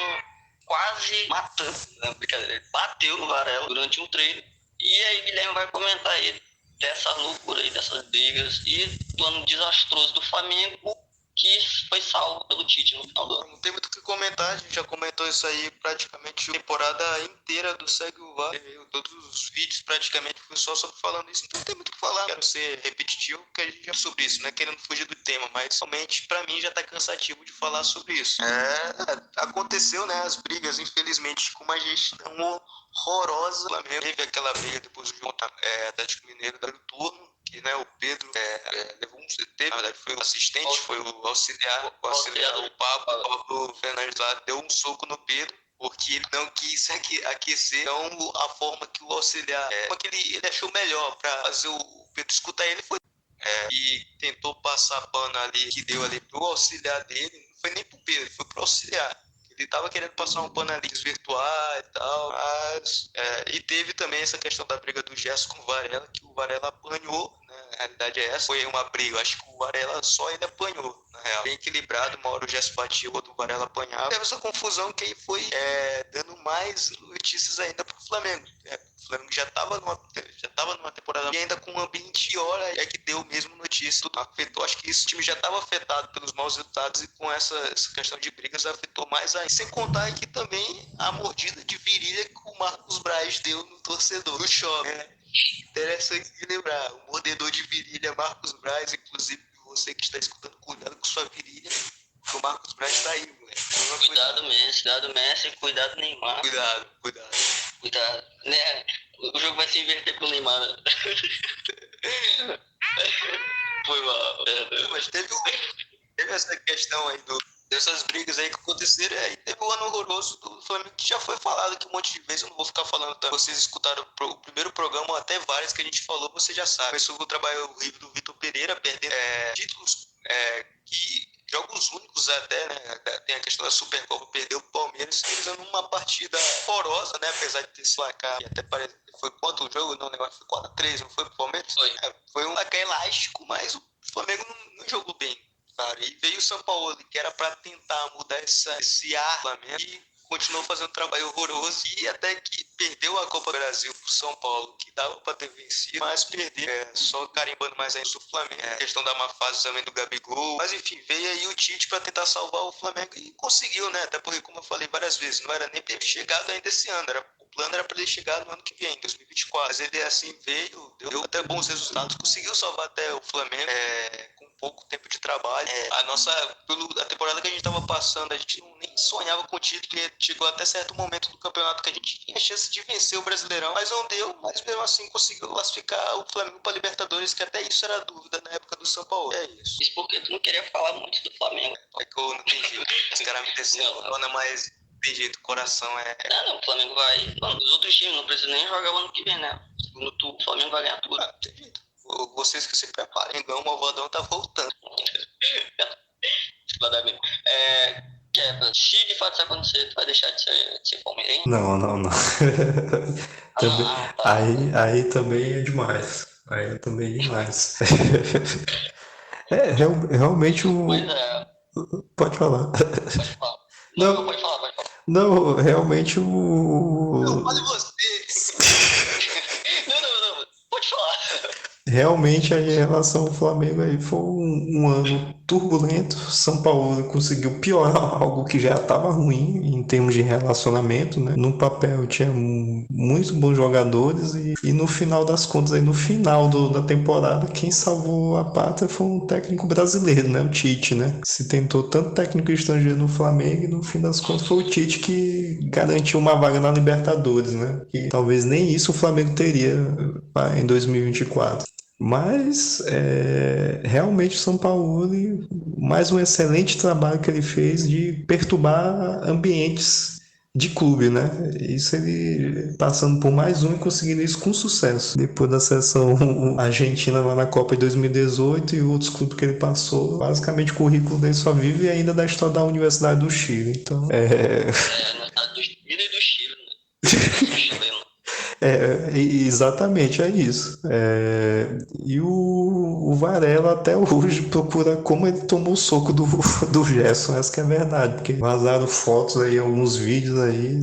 quase matando, não, brincadeira, ele bateu no Varela durante um treino. E aí Guilherme vai comentar aí dessa loucura aí, dessas brigas e do ano desastroso do Flamengo, que foi salvo pelo Tite no final do ano. Não tem muito o que comentar, a gente já comentou isso aí praticamente a temporada inteira do Segue o VAR. Todos os vídeos praticamente foi só sobre falando isso, então não tem muito o que falar. Quero ser repetitivo, porque a gente já sobre isso, né? Querendo fugir do tema, mas somente pra mim já tá cansativo de falar sobre isso. Aconteceu, né? As brigas, infelizmente, com uma gestão horrorosa. O Flamengo teve aquela briga depois do jogo Atlético Mineiro do turno. Que, né, o Pedro levou um CT, na verdade foi o assistente, foi o auxiliar, o Pablo Fernandes lá, deu um soco no Pedro, porque ele não quis aquecer então, a forma que o auxiliar, como que ele achou melhor para fazer o Pedro escutar ele, foi e tentou passar pano ali, que deu ali pro auxiliar dele, não foi nem pro Pedro, foi pro auxiliar. Ele tava querendo passar um pano ali, desvirtuar e tal, mas... e teve também essa questão da briga do Gerson com o Varela, que o Varela apanhou, né? A realidade é essa. Foi uma briga, eu acho que o Varela só ele apanhou, na real. Bem equilibrado, uma hora o Gerson batia, o outro o Varela apanhava. Teve essa confusão que aí foi dando mais notícias ainda pro Flamengo. O Flamengo já tava numa temporada e ainda com um ambiente hora que deu mesmo notícia. Tudo afetou. Acho que esse time já estava afetado pelos maus resultados e com essa questão de brigas afetou mais ainda. Sem contar que também a mordida de virilha que o Marcos Braz deu no torcedor do shopping. Interessante de lembrar. O mordedor de virilha Marcos Braz, inclusive você que está escutando, cuidado com sua virilha. O Marcos Braz tá aí, moleque. Cuidado Messi, cuidado Neymar. Cuidado. Né? O jogo vai se inverter pro Neymar. Né? Foi mal. Mas teve essa questão aí dessas brigas aí que aconteceram, aí teve o ano horroroso do Flamengo que já foi falado aqui um monte de vezes, eu não vou ficar falando tanto. Vocês escutaram o primeiro programa, ou até vários que a gente falou, você já sabe. Começou com o trabalho horrível do Vitor Pereira, perdendo títulos que... jogos únicos até, né? Tem a questão da Supercopa, perdeu o Palmeiras, fazendo uma partida horrorosa, né? Apesar de ter esse placar, e até parece foi quanto o jogo? Não, o negócio foi 4-3, não foi pro Palmeiras? Foi um placar elástico, mas o Flamengo não jogou bem, cara. E veio o São Paulo, que era pra tentar mudar esse ar do Flamengo, e continuou fazendo um trabalho horroroso, e até que perdeu a Copa do Brasil pro São Paulo, que dava pra ter vencido, mas perdeu, só carimbando mais ainda o Flamengo. A questão da má fase também do Gabigol, mas enfim, veio aí o Tite pra tentar salvar o Flamengo, e conseguiu, né? Até porque, como eu falei várias vezes, não era nem pra ter chegado ainda esse ano, o plano era para ele chegar no ano que vem, 2024. Mas ele assim veio, deu até bons resultados, conseguiu salvar até o Flamengo com pouco tempo de trabalho. A temporada que a gente estava passando, a gente nem sonhava com o título, porque chegou até certo momento do campeonato que a gente tinha chance de vencer o Brasileirão, mas não deu, mas mesmo assim conseguiu classificar o Flamengo para Libertadores, que até isso era dúvida na época do São Paulo. É isso. Isso porque tu não queria falar muito do Flamengo. É que eu não entendi. Os caras me decepcionam, mas tem jeito, o coração Não, o Flamengo vai... Mano, os outros times não precisam nem jogar o ano que vem, né? Segundo turno, o Flamengo vai ganhar tudo. Tem jeito. Vocês que se preparem, o Malvadão tá voltando. Se de fato isso acontecer, tu vai deixar de ser palmeirense? Não. Também, tá. aí também é demais. Aí também é demais. Realmente o. Pois Pode falar. pode falar. Não, pode falar. Não, realmente Não, o. fale você. Não, pode falar. Realmente, aí, em relação ao Flamengo, aí foi um ano turbulento. São Paulo conseguiu piorar algo que já estava ruim em termos de relacionamento, né? No papel tinha muitos bons jogadores e no final das contas, aí, no final da temporada, quem salvou a pátria foi um técnico brasileiro, né? O Tite, né? Se tentou tanto técnico estrangeiro no Flamengo e no fim das contas foi o Tite que garantiu uma vaga na Libertadores, né? Que talvez nem isso o Flamengo teria em 2024. Mas realmente o São Paulo, mais um excelente trabalho que ele fez de perturbar ambientes de clube, né? Isso ele passando por mais um e conseguindo isso com sucesso. Depois da seleção argentina lá na Copa de 2018 e outros clubes que ele passou, basicamente o currículo dele só vive ainda da história da Universidade do Chile. Então, Na Universidade do Chile e do Chile, né? Exatamente, é isso. E o Varela até hoje procura como ele tomou o soco do Gerson, essa que é a verdade, porque vazaram fotos aí, alguns vídeos aí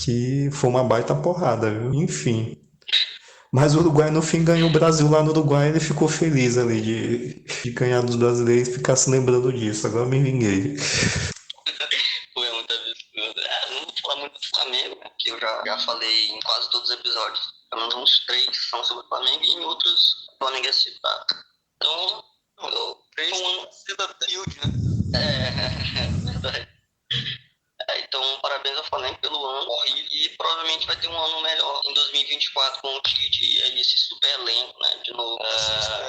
que foi uma baita porrada, viu? Enfim. Mas o Uruguai no fim ganhou o Brasil lá no Uruguai, ele ficou feliz ali de ganhar dos brasileiros e ficar se lembrando disso. Agora me vinguei. Foi muita vez. Não vou falar muito do Flamengo, né? Que eu já falei em quase todos os episódios. Pelo menos uns 3 são sobre o Flamengo e em outros o Flamengo é citado. Então, eu Três da Field, né? verdade. Então, parabéns ao Flamengo pelo ano horrível e provavelmente vai ter um ano melhor em 2024 com o Tite e esse super elenco, né? De novo.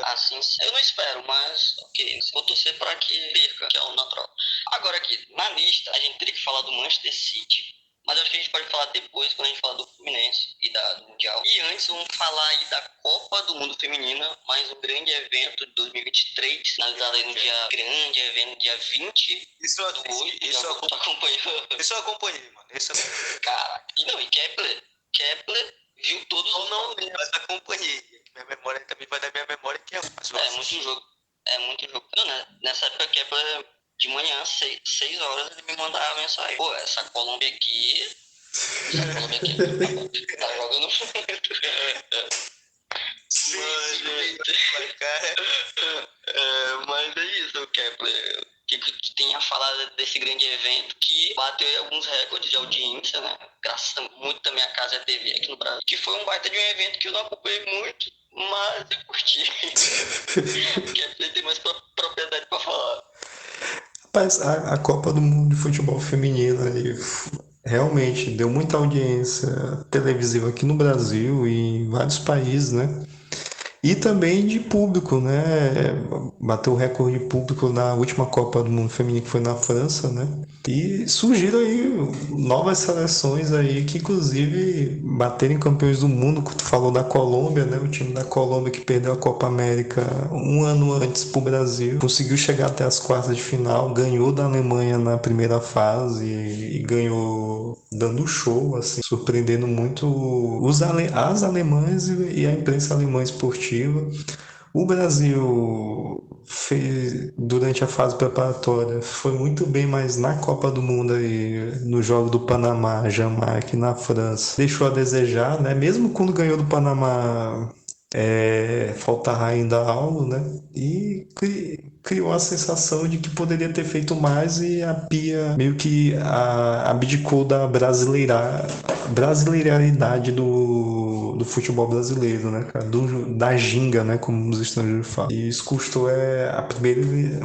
Assim, eu não espero, mas ok. Vou torcer para que perca, que é o natural. Agora aqui, na lista, a gente teria que falar do Manchester City, mas acho que a gente pode falar depois, quando a gente falar do Fluminense e do Mundial. E antes, vamos falar aí da Copa do Mundo Feminina, mais um grande evento de 2023, finalizado aí no grande evento, dia 20 Isso eu acompanhei, mano. Cara, e Kepler viu todos os Não, mas acompanhei. Minha memória também vai dar minha memória que é muito jogo. Não, nessa época, Kepler, de manhã, 6 horas, ele me mandava mensagem. Pô, essa Colômbia aqui tá jogando muito. Mas é isso, Kepler. O que tu tem a falar desse grande evento que bateu alguns recordes de audiência, né? Graças muito da minha casa TV aqui no Brasil. Que foi um baita de um evento que eu não acompanhei muito, mas eu curti. Kepler tem mais propriedade pra falar. Rapaz, a Copa do Mundo de Futebol Feminino aí realmente deu muita audiência televisiva aqui no Brasil e em vários países, né? E também de público, né? Bateu o recorde de público na última Copa do Mundo Feminino, que foi na França, né? E surgiram aí novas seleções aí que, inclusive, baterem campeões do mundo. Tu falou da Colômbia, né? O time da Colômbia que perdeu a Copa América um ano antes pro Brasil. Conseguiu chegar até as quartas de final, ganhou da Alemanha na primeira fase e ganhou dando show, assim, surpreendendo muito as alemãs e a imprensa alemã esportiva. O Brasil fez, durante a fase preparatória, foi muito bem, mas na Copa do Mundo aí, no jogo do Panamá, Jamaica e na França, deixou a desejar, né? Mesmo quando ganhou do Panamá, faltava ainda algo, né? E criou a sensação de que poderia ter feito mais e a Pia meio que abdicou da brasileiridade do futebol brasileiro, né, cara? Da ginga, né, como os estrangeiros falam. E isso custou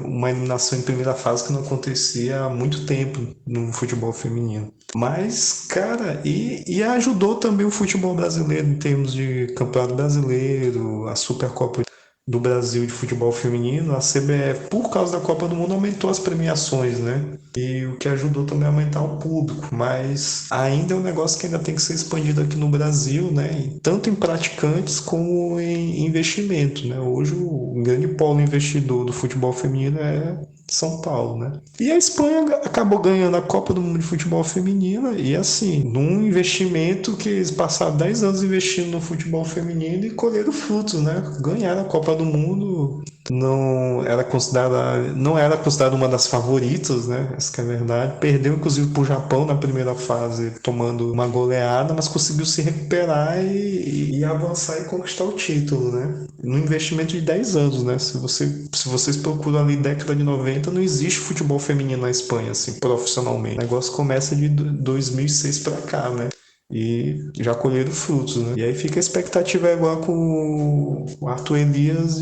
uma eliminação em primeira fase que não acontecia há muito tempo no futebol feminino. Mas, cara, e ajudou também o futebol brasileiro em termos de campeonato brasileiro, a Supercopa do Brasil de futebol feminino, a CBF, por causa da Copa do Mundo, aumentou as premiações, né? E o que ajudou também a aumentar o público, mas ainda é um negócio que ainda tem que ser expandido aqui no Brasil, né? Tanto em praticantes como em investimento, né? Hoje o grande polo investidor do futebol feminino é São Paulo, né? E a Espanha acabou ganhando a Copa do Mundo de Futebol Feminino e assim, num investimento que eles passaram 10 anos investindo no futebol feminino e colheram frutos, né? Ganharam a Copa do Mundo, não era considerada uma das favoritas, né? Essa que é a verdade. Perdeu inclusive para o Japão na primeira fase, tomando uma goleada, mas conseguiu se recuperar e avançar e conquistar o título, né? No investimento de 10 anos, né? Se vocês procuram ali década de 90, não existe futebol feminino na Espanha, assim, profissionalmente. O negócio começa de 2006 para cá, né? E já colheram frutos, né? E aí fica a expectativa agora com o Arthur Elias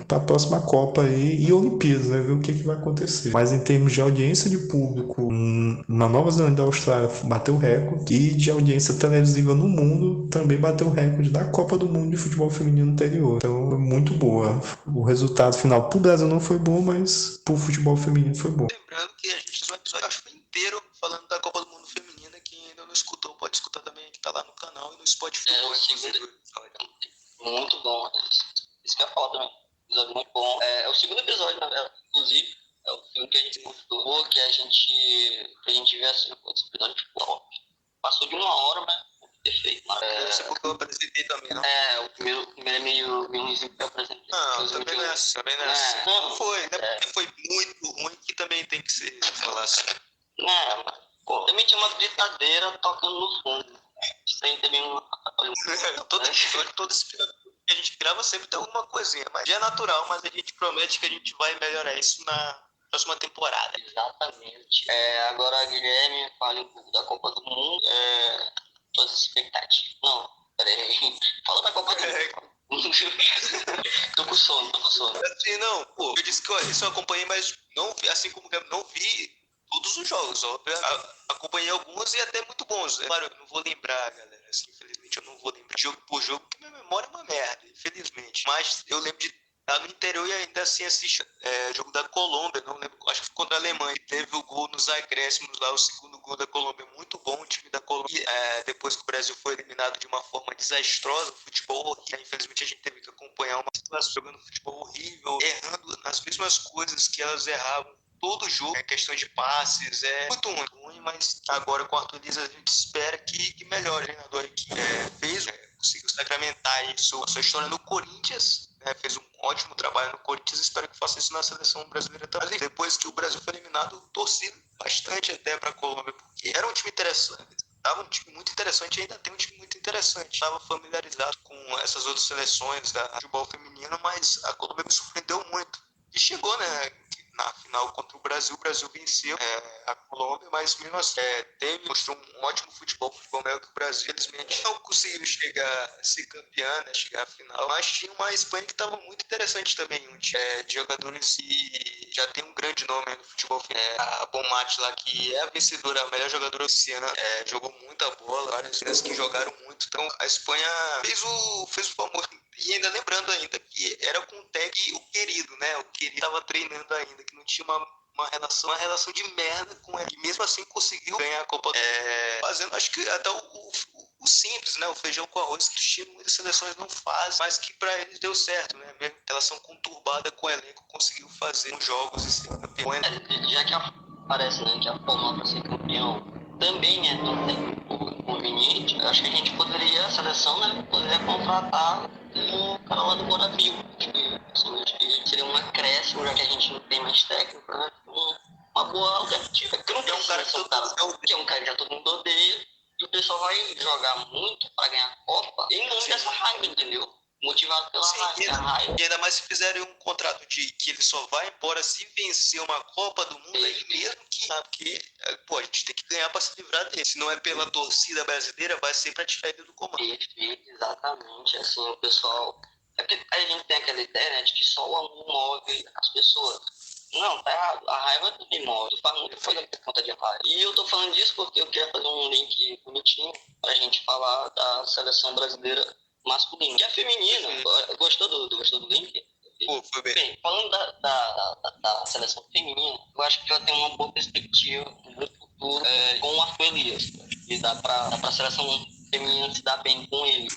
para a próxima Copa aí e Olimpíadas, né? Ver o que vai acontecer. Mas em termos de audiência de público, na Nova Zelândia e da Austrália bateu recorde e de audiência televisiva no mundo também bateu o recorde da Copa do Mundo de futebol feminino anterior. Então, muito boa. O resultado final pro Brasil não foi bom, mas pro futebol feminino foi bom. Lembrando que a gente fez um episódio, acho que foi inteiro, falando da Copa do Mundo Feminina. Quem ainda não escutou, pode escutar também, que tá lá no canal e no Spotify. O segundo, muito bom. Isso que eu ia falar também. Episódio muito bom. É o segundo episódio, na verdade, inclusive. É o filme que a gente mostrou, que a gente vê assim, esse episódio ficou passou de 1 hora, mas perfeito. Esse é porque eu apresentei também, não? O primeiro é meio ruimzinho que eu apresentei. Não, também não é assim. Não foi, né? Porque foi muito ruim que também tem que ser falar assim. Mas, também tinha uma gritadeira tocando no fundo. Isso aí também todo esse que a gente grava sempre tem alguma coisinha, mas já é natural, mas a gente promete que a gente vai melhorar isso na próxima temporada. Exatamente. Agora, Guilherme, fale um pouco da Copa do Mundo. Todas as expectativas. Não, peraí. Fala da Copa do Mundo. Tô com sono. Assim, não, eu disse que isso eu acompanhei, mas não vi, assim como não vi todos os jogos, óbvio. Acompanhei alguns e até muito bons. Claro, eu não vou lembrar, galera. Assim, infelizmente, eu não vou lembrar jogo por jogo, porque minha memória é uma merda, infelizmente. Mas eu lembro de estar no interior e ainda assim assistir jogo da Colômbia, não lembro, acho que foi contra a Alemanha. Teve o gol nos acréscimos lá, o segundo gol da Colômbia, muito bom o time da Colômbia. E, depois que o Brasil foi eliminado de uma forma desastrosa, futebol horrível, infelizmente a gente teve que acompanhar uma situação jogando futebol horrível, errando nas mesmas coisas que elas erravam. Todo jogo, questão de passes, é muito ruim, mas agora com o Arthur Elias a gente espera que melhore. O treinador que conseguiu sacramentar isso, a sua história no Corinthians, fez um ótimo trabalho no Corinthians, espero que faça isso na seleção brasileira também. Depois que o Brasil foi eliminado, torci bastante até para a Colômbia, porque era um time interessante. Estava um time muito interessante e ainda tem um time muito interessante. Estava familiarizado com essas outras seleções da futebol feminino, mas a Colômbia me surpreendeu muito. E chegou, na final contra o Brasil venceu a Colômbia, mas mesmo assim mostrou um ótimo futebol melhor que o Brasil. Infelizmente não conseguiu ser campeã, chegar à final, mas tinha uma Espanha que estava muito interessante também, um time de jogadores e já tem um grande nome no futebol. A Bonmatch lá, que é a vencedora, a melhor jogadora oceana, jogou muita bola, várias vezes que jogaram muito. Então a Espanha fez o famoso E ainda lembrando ainda que era com o Teg e o Querido, né? O Querido tava treinando ainda, que não tinha uma relação de merda com ele. E mesmo assim conseguiu ganhar a Copa. Fazendo, acho que até o simples, né? O feijão com arroz que os times muitas seleções não fazem, mas que pra eles deu certo, né? Mesmo relação conturbada com o elenco, conseguiu fazer os jogos e ser campeão. Já que aparece, né, que a forma para ser campeão também é tão inconveniente, eu acho que a gente poderia, a seleção, né, poderia contratar um cara lá do Morabil. Acho que seria um acréscimo, já que a gente não tem mais técnico, né? Uma boa alternativa. Porque não tem um cara que é um cara que já todo mundo odeia, e o pessoal vai jogar muito para ganhar a Copa em nome dessa raiva, entendeu? Motivado pela raiva. E ainda mais se fizerem um contrato de que ele só vai embora se vencer uma Copa do Mundo, aí mesmo que, sabe, que pô, a gente tem que ganhar para se livrar dele. Se não é pela torcida brasileira, vai ser para tirar ele do comando. Perfeito, exatamente. Assim, o pessoal. É porque a gente tem aquela ideia, né, de que só o amor move as pessoas. Não, tá errado. A raiva também move. Tu faz muita coisa por conta de raiva. E eu tô falando disso porque eu queria fazer um link bonitinho pra gente falar da seleção brasileira masculina. Que é feminina. Gostou do link? Pô, foi bem. Bem, falando da seleção feminina, eu acho que ela tem uma boa perspectiva no futuro com o Arthur Elias. E dá pra seleção feminina se dar bem com ele.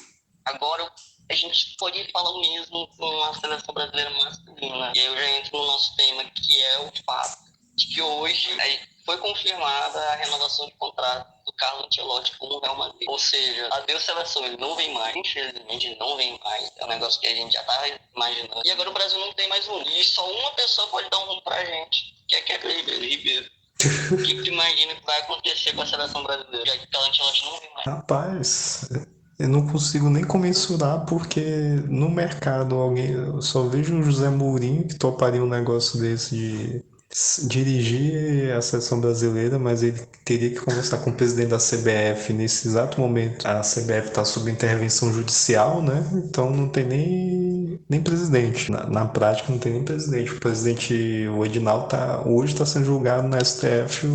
Agora, a gente pode falar o mesmo com a seleção brasileira masculina. E aí eu já entro no nosso tema, que é o fato de que hoje foi confirmada a renovação de contrato do Carlo Ancelotti com o Real Madrid. Ou seja, adeus seleção, ele não vem mais. Infelizmente, ele não vem mais. É um negócio que a gente já tá imaginando. E agora o Brasil não tem mais um. E só uma pessoa pode dar um rumo pra gente, que é Kevin Ribeiro. O que tu imagina que vai acontecer com a seleção brasileira, já que o Carlo Ancelotti não vem mais? Rapaz, eu não consigo nem comensurar porque no mercado eu só vejo o José Mourinho que toparia um negócio desse de dirigir a seleção brasileira, mas ele teria que conversar com o presidente da CBF nesse exato momento. A CBF está sob intervenção judicial, né? Então não tem nem presidente. Na prática não tem nem presidente. O presidente, o Edinaldo, hoje está sendo julgado na STF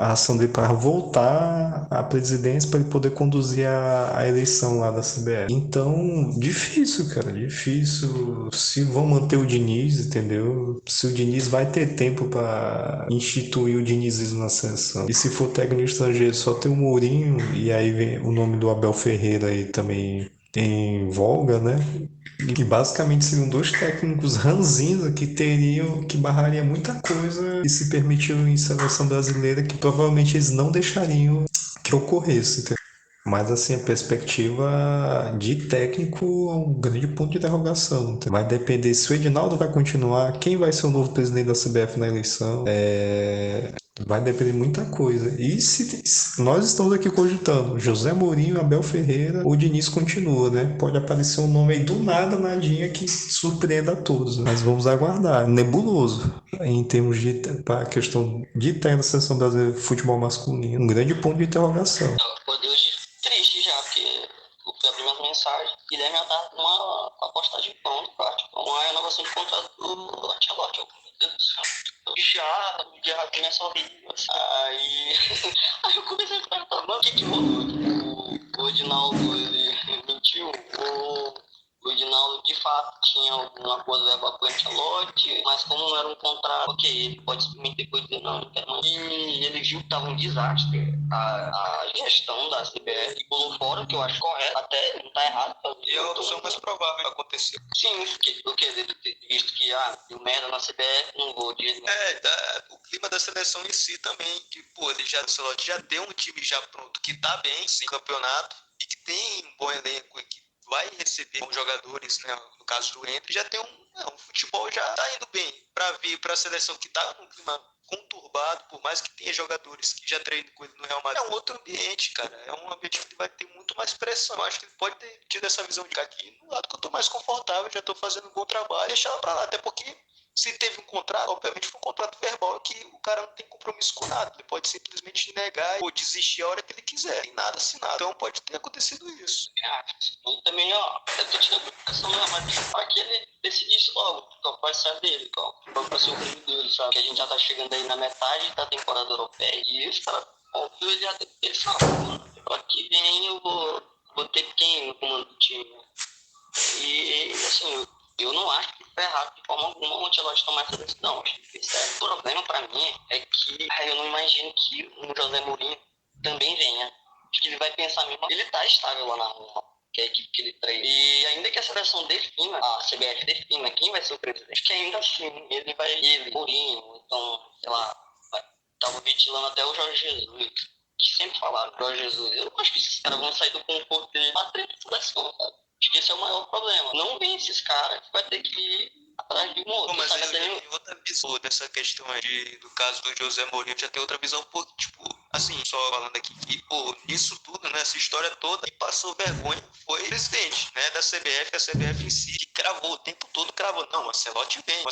a ação dele para voltar à presidência para ele poder conduzir a eleição lá da CBF. Então, difícil, cara, difícil. Se vão manter o Diniz, entendeu? Se o Diniz vai ter tempo para instituir o dinizismo na seleção. E se for técnico estrangeiro, só tem o Mourinho, e aí vem o nome do Abel Ferreira aí também em voga, né? E basicamente seriam dois técnicos ranzinza que barrariam muita coisa e se permitiram em seleção brasileira que provavelmente eles não deixariam que ocorresse. Entendeu? Mas assim, a perspectiva de técnico é um grande ponto de interrogação. Entendeu? Vai depender se o Edinaldo vai continuar, quem vai ser o novo presidente da CBF na eleição. Vai depender de muita coisa. E se nós estamos aqui cogitando José Mourinho, Abel Ferreira, o Diniz continua, né? Pode aparecer um nome aí do nada, nadinha, que surpreenda a todos. Mas vamos aguardar. Nebuloso em termos de para a questão de ter na seleção brasileira de futebol masculino. Um grande ponto de interrogação. Acordei hoje triste já, porque eu fui abrir minhas mensagens e daí já tá com a postagem pronta, com a renovação de contrato do Ancelotti. Meu Deus do céu. Já começa a ouvir. Aí eu comecei a perguntar, mano, o que rolou? O Edinaldo, ele mentiu? O Edinaldo, de fato, tinha alguma coisa leva com o Ancelotti, mas como não era um contrato, ok, ele pode simplesmente depois dizer, não quero mais. E ele viu que estava um desastre a gestão da CBF e pulou fora, o que eu acho correto, até não tá errado. E é a opção mais provável de acontecer. Sim, porque visto que, deu merda na CBF, não vou dizer. O clima da seleção em si também, que, pô, o Ancelotti já deu um time já pronto, que tá bem, sem campeonato, e que tem um bom elenco, que vai receber bons jogadores, né? No caso do Endrick, já tem um futebol já tá indo bem. Para vir para a seleção que tá num clima conturbado, por mais que tenha jogadores que já treinam com ele no Real Madrid, é um outro ambiente, cara. É um ambiente que vai ter muito mais pressão. Eu acho que ele pode ter tido essa visão de aqui no lado que eu tô mais confortável, já tô fazendo um bom trabalho, deixar ela pra lá. Até porque se teve um contrato, obviamente foi um contrato verbal que o cara não tem compromisso com nada. Ele pode simplesmente negar ou desistir a hora que ele quiser. Tem nada assinado. Então pode ter acontecido isso. E também, eu tô tirando a pressão da Madrid para que ele decidisse logo qual vai ser dele, qual vai ser o prêmio dele, sabe? Que a gente já tá chegando aí na metade da temporada europeia. E os caras, óbvio, ele já tem que pensar, mano, aqui vem eu vou ter quem no comando do time? E, assim, eu não acho que foi errado de forma alguma o Ancelotti tomar essa decisão. Acho que isso é. O problema pra mim é que eu não imagino que o José Mourinho também venha. Acho que ele vai pensar mesmo. Ele tá estável lá na Roma, que é a equipe que ele treina. E ainda que a seleção defina, a CBF defina quem vai ser o presidente, acho que ainda assim ele, Mourinho, então, sei lá, tava ventilando até o Jorge Jesus, que sempre falaram, Jorge Jesus. Eu não acho que esses caras vão sair do conforto dele pra treinar a seleção, sabe? Acho que esse é o maior problema. Não vem esses caras, vai ter que ir atrás de um outro. Pô, mas Sabe? aí tem outra visão dessa questão aí, do caso do José Mourinho, já tem outra visão, pô, tipo, assim, só falando aqui que, pô, nisso tudo, né, essa história toda, que passou vergonha foi o presidente, né, da CBF, a CBF em si, que cravou, o tempo todo cravou, não, o Ancelotti vem,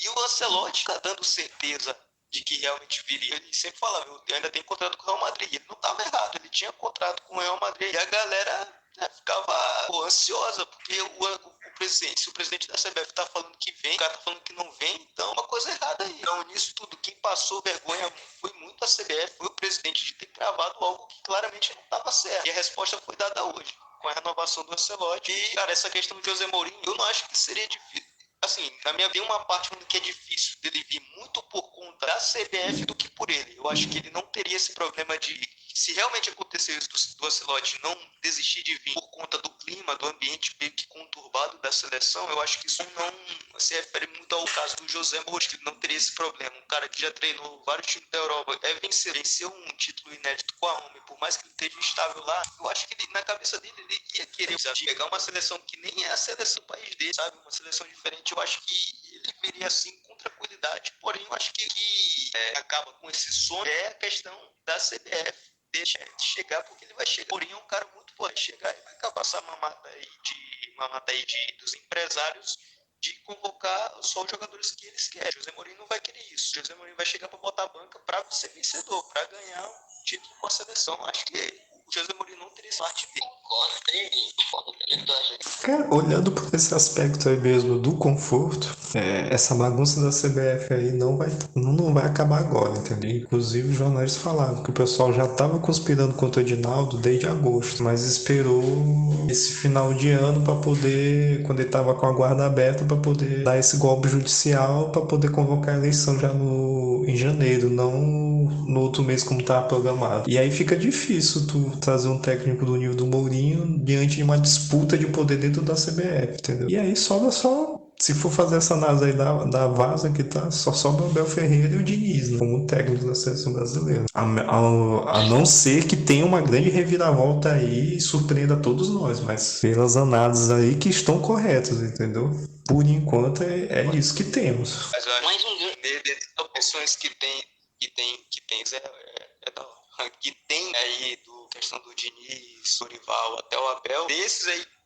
e o Ancelotti tá dando certeza de que realmente viria. Ele sempre falava, eu ainda tenho contrato com o Real Madrid, ele não estava errado, ele tinha contrato com o Real Madrid, e a galera, né, ficava, pô, ansiosa, porque o presidente, se o presidente da CBF tá falando que vem, o cara tá falando que não vem, então uma coisa errada aí. Então, nisso tudo, quem passou vergonha foi muito a CBF, foi o presidente de ter gravado algo que claramente não estava certo. E a resposta foi dada hoje, com a renovação do Ancelotti. E, cara, essa questão do José Mourinho, eu não acho que seria difícil. Assim, na minha tem uma parte que é difícil dele vir muito por conta da CBF do que por ele. Eu acho que ele não teria esse problema de, se realmente acontecer isso do Ancelotti não desistir de vir por conta do clima, do ambiente meio que conturbado da seleção, eu acho que isso não se refere muito ao caso do José Mourinho, que ele não teria esse problema. Um cara que já treinou vários times da Europa, venceu um título inédito com a Roma, por mais que ele esteja estável lá, eu acho que ele, na cabeça dele, ele ia querer pegar uma seleção que nem é a seleção do país dele, sabe? Uma seleção diferente. Eu acho que ele veria assim com tranquilidade, porém eu acho que acaba com esse sonho é a questão da CBF deixa de chegar, porque ele vai chegar. Porém, é um cara muito forte, chegar e vai acabar essa mamata aí dos empresários de convocar só os jogadores que eles querem. José Mourinho não vai querer isso. José Mourinho vai chegar para botar a banca para ser vencedor, para ganhar um título com a seleção. Acho que o José Mourinho não teria sorte dele. Cara, olhando por esse aspecto aí mesmo do conforto, essa bagunça da CBF aí não vai acabar agora, entendeu? Inclusive, os jornais falaram que o pessoal já estava conspirando contra o Edinaldo desde agosto, mas esperou esse final de ano para poder, quando ele estava com a guarda aberta, para poder dar esse golpe judicial para poder convocar a eleição já em janeiro, não no outro mês como estava programado. E aí fica difícil tu trazer um técnico do nível do Mourinho diante de uma disputa de poder dentro da CBF, entendeu? E aí sobra só, se for fazer essa análise aí da vaza que tá, só sobra o Abel Ferreira e o Diniz, né, como técnico da seleção brasileira. A não ser que tenha uma grande reviravolta aí e surpreenda todos nós, mas pelas análises aí que estão corretas, entendeu? Por enquanto é isso que temos. Mas eu acho que dessas opções que tem aí do questão do Diniz, Dorival, até o Abel,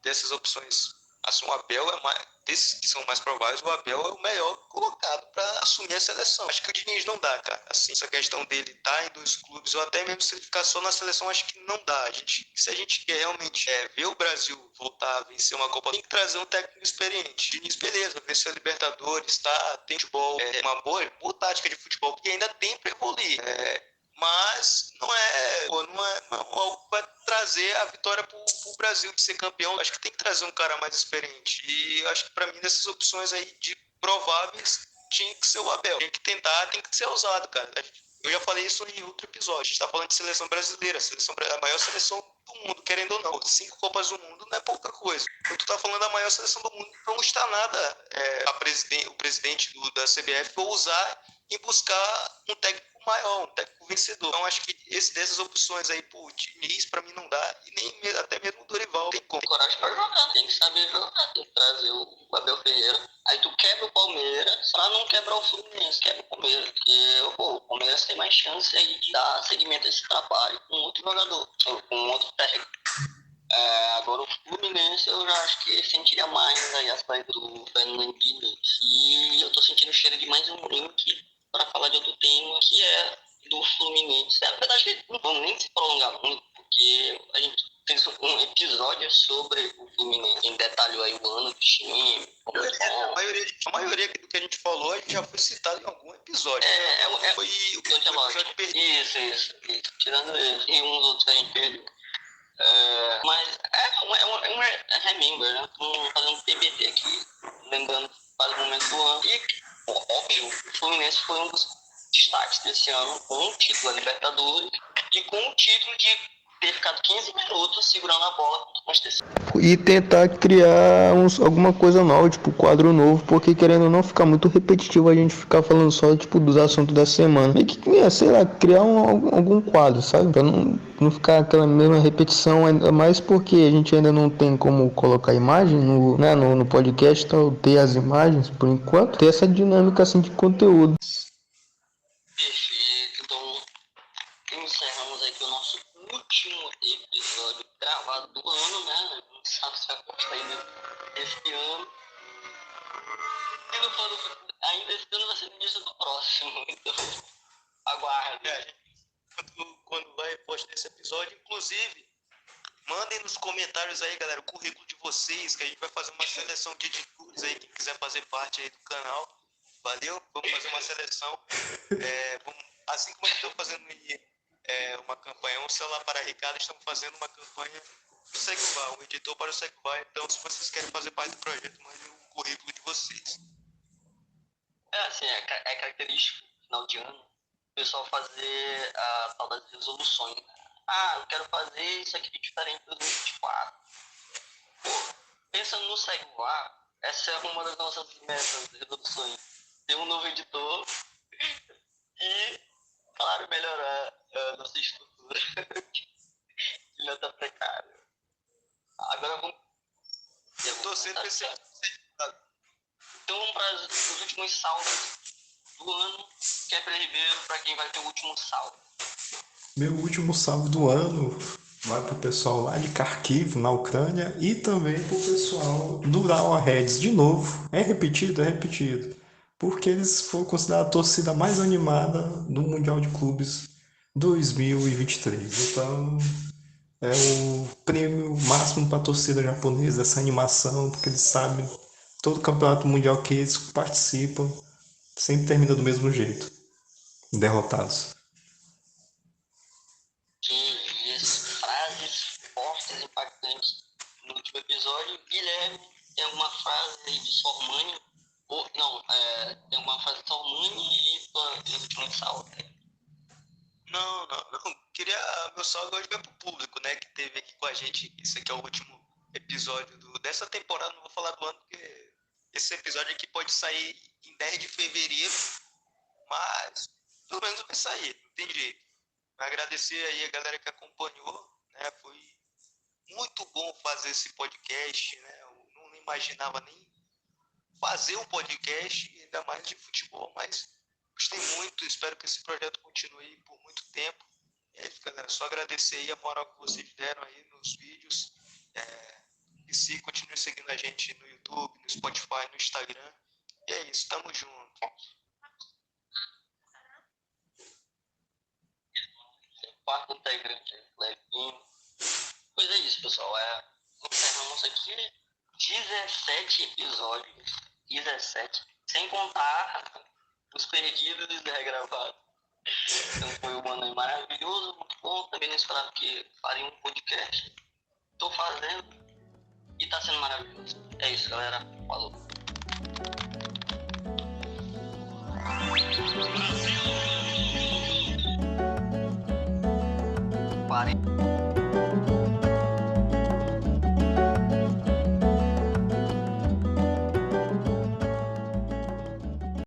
dessas opções, assim, o Abel é mais, desses que são mais prováveis, o Abel é o melhor colocado para assumir a seleção. Acho que o Diniz não dá, cara. Assim, essa questão dele tá em 2 clubes, ou até mesmo se ele ficar só na seleção, acho que não dá. Se a gente quer realmente ver o Brasil voltar a vencer uma Copa, tem que trazer um técnico experiente. Diniz, beleza, venceu a Libertadores, tá, tem futebol, uma boa tática de futebol, porque ainda tem para evoluir. Mas não é algo que vai trazer a vitória para o Brasil de ser campeão. Acho que tem que trazer um cara mais experiente. E acho que para mim, dessas opções aí de prováveis, tinha que ser o Abel. Tem que tentar, tem que ser ousado, cara. Eu já falei isso em outro episódio. A gente está falando de seleção brasileira, a maior seleção do mundo, querendo ou não. 5 Copas do Mundo não é pouca coisa. Quando tu tá falando da maior seleção do mundo, não está nada o presidente da CBF ousar em buscar um técnico maior, um técnico vencedor. Então acho que dessas opções aí, pô, Diniz pra mim não dá, e nem até mesmo o Dorival tem como. Tem coragem pra jogar, tem que saber jogar, tem que trazer o Abel Ferreira. Aí tu quebra o Palmeiras, pra não quebrar o Fluminense, quebra o Palmeiras, porque o Palmeiras tem mais chance aí de dar seguimento a esse trabalho com outro jogador, com outro técnico. Agora o Fluminense eu já acho que sentiria mais aí a saída do Fernando Diniz. E eu tô sentindo o cheiro de mais um link para falar de outro tema, que é do Fluminense. Na verdade, que não vamos nem se prolongar muito, porque a gente fez um episódio sobre o Fluminense, em detalhou aí o ano do time. A maioria do que a gente falou, a gente já foi citado em algum episódio. Foi o episódio perdido. Isso. Tirando esse. E uns outros que a gente perdeu. Mas é um remember, né? Vamos fazer um TBT aqui, lembrando para o momento do ano. E, óbvio, o Fluminense foi um dos destaques desse ano, com o título da Libertadores e com o título de ter ficado 15 minutos segurando a bola contra o Manchester City. E tentar criar alguma coisa nova, tipo quadro novo, porque querendo ou não ficar muito repetitivo a gente ficar falando só tipo dos assuntos da semana. E que, sei lá, criar algum quadro, sabe? Pra não ficar aquela mesma repetição, ainda mais porque a gente ainda não tem como colocar imagem no podcast, então ter as imagens por enquanto, ter essa dinâmica assim de conteúdo. Perfeito, então encerramos aqui o nosso último episódio gravado do ano, né? Não sabe se vai postar ainda esse ano. Se não for ainda esse ano, vai ser no início do próximo. Então, aguarde. Quando vai postar esse episódio, inclusive, mandem nos comentários aí, galera, o currículo de vocês, que a gente vai fazer uma seleção de editores aí, quem quiser fazer parte aí do canal. Valeu? Vamos fazer uma seleção. Assim como eu estou fazendo uma campanha, um celular para Ricardo, estamos fazendo uma campanha do Segubá, um editor para o Segubá. Então, se vocês querem fazer parte do projeto, mandem o currículo de vocês. Assim, é característico, final de ano, o pessoal fazer a tal das resoluções. Ah, eu quero fazer isso aqui diferente do 2024. Pô, pensando no Segubá, essa é uma das nossas metas, resoluções. Ter um novo editor e, claro, melhorar a nossa estrutura, que não tá precária. Agora vamos... Eu tô sempre Então vamos para os últimos saldos do ano. Kepler Ribeiro, para quem vai ter o último saldo. Meu último salve do ano vai pro pessoal lá de Kharkiv, na Ucrânia, e também pro pessoal do Urawa Reds, de novo. É repetido, porque eles foram considerados a torcida mais animada do Mundial de Clubes 2023. Então, é o prêmio máximo para a torcida japonesa, essa animação, porque eles sabem, todo campeonato mundial que eles participam sempre termina do mesmo jeito, derrotados. Que isso, frases fortes, impactantes no último episódio. Guilherme, tem alguma frase aí de Sormani? Tem uma frase de Sormani e tua última salve. Não. Queria meu salve hoje vai pro público, né, que teve aqui com a gente. Esse aqui é o último episódio dessa temporada, não vou falar do ano, porque esse episódio aqui pode sair em 10 de fevereiro, mas pelo menos vai sair, não tem jeito. Agradecer aí a galera que acompanhou, né, foi muito bom fazer esse podcast, né, eu não imaginava nem fazer um podcast, ainda mais de futebol, mas gostei muito, espero que esse projeto continue por muito tempo. É isso, galera, só agradecer aí a moral que vocês deram aí nos vídeos. E continue seguindo a gente no YouTube, no Spotify, no Instagram. E é isso, tamo junto. Quarto integrante, Levinho. Pois é isso, pessoal. Encerramos aqui 17 episódios. 17. Sem contar os perdidos e regravados. Então foi um ano maravilhoso, muito bom. Também não esperava que faria um podcast. Tô fazendo e tá sendo maravilhoso. É isso, galera. Falou. Parem.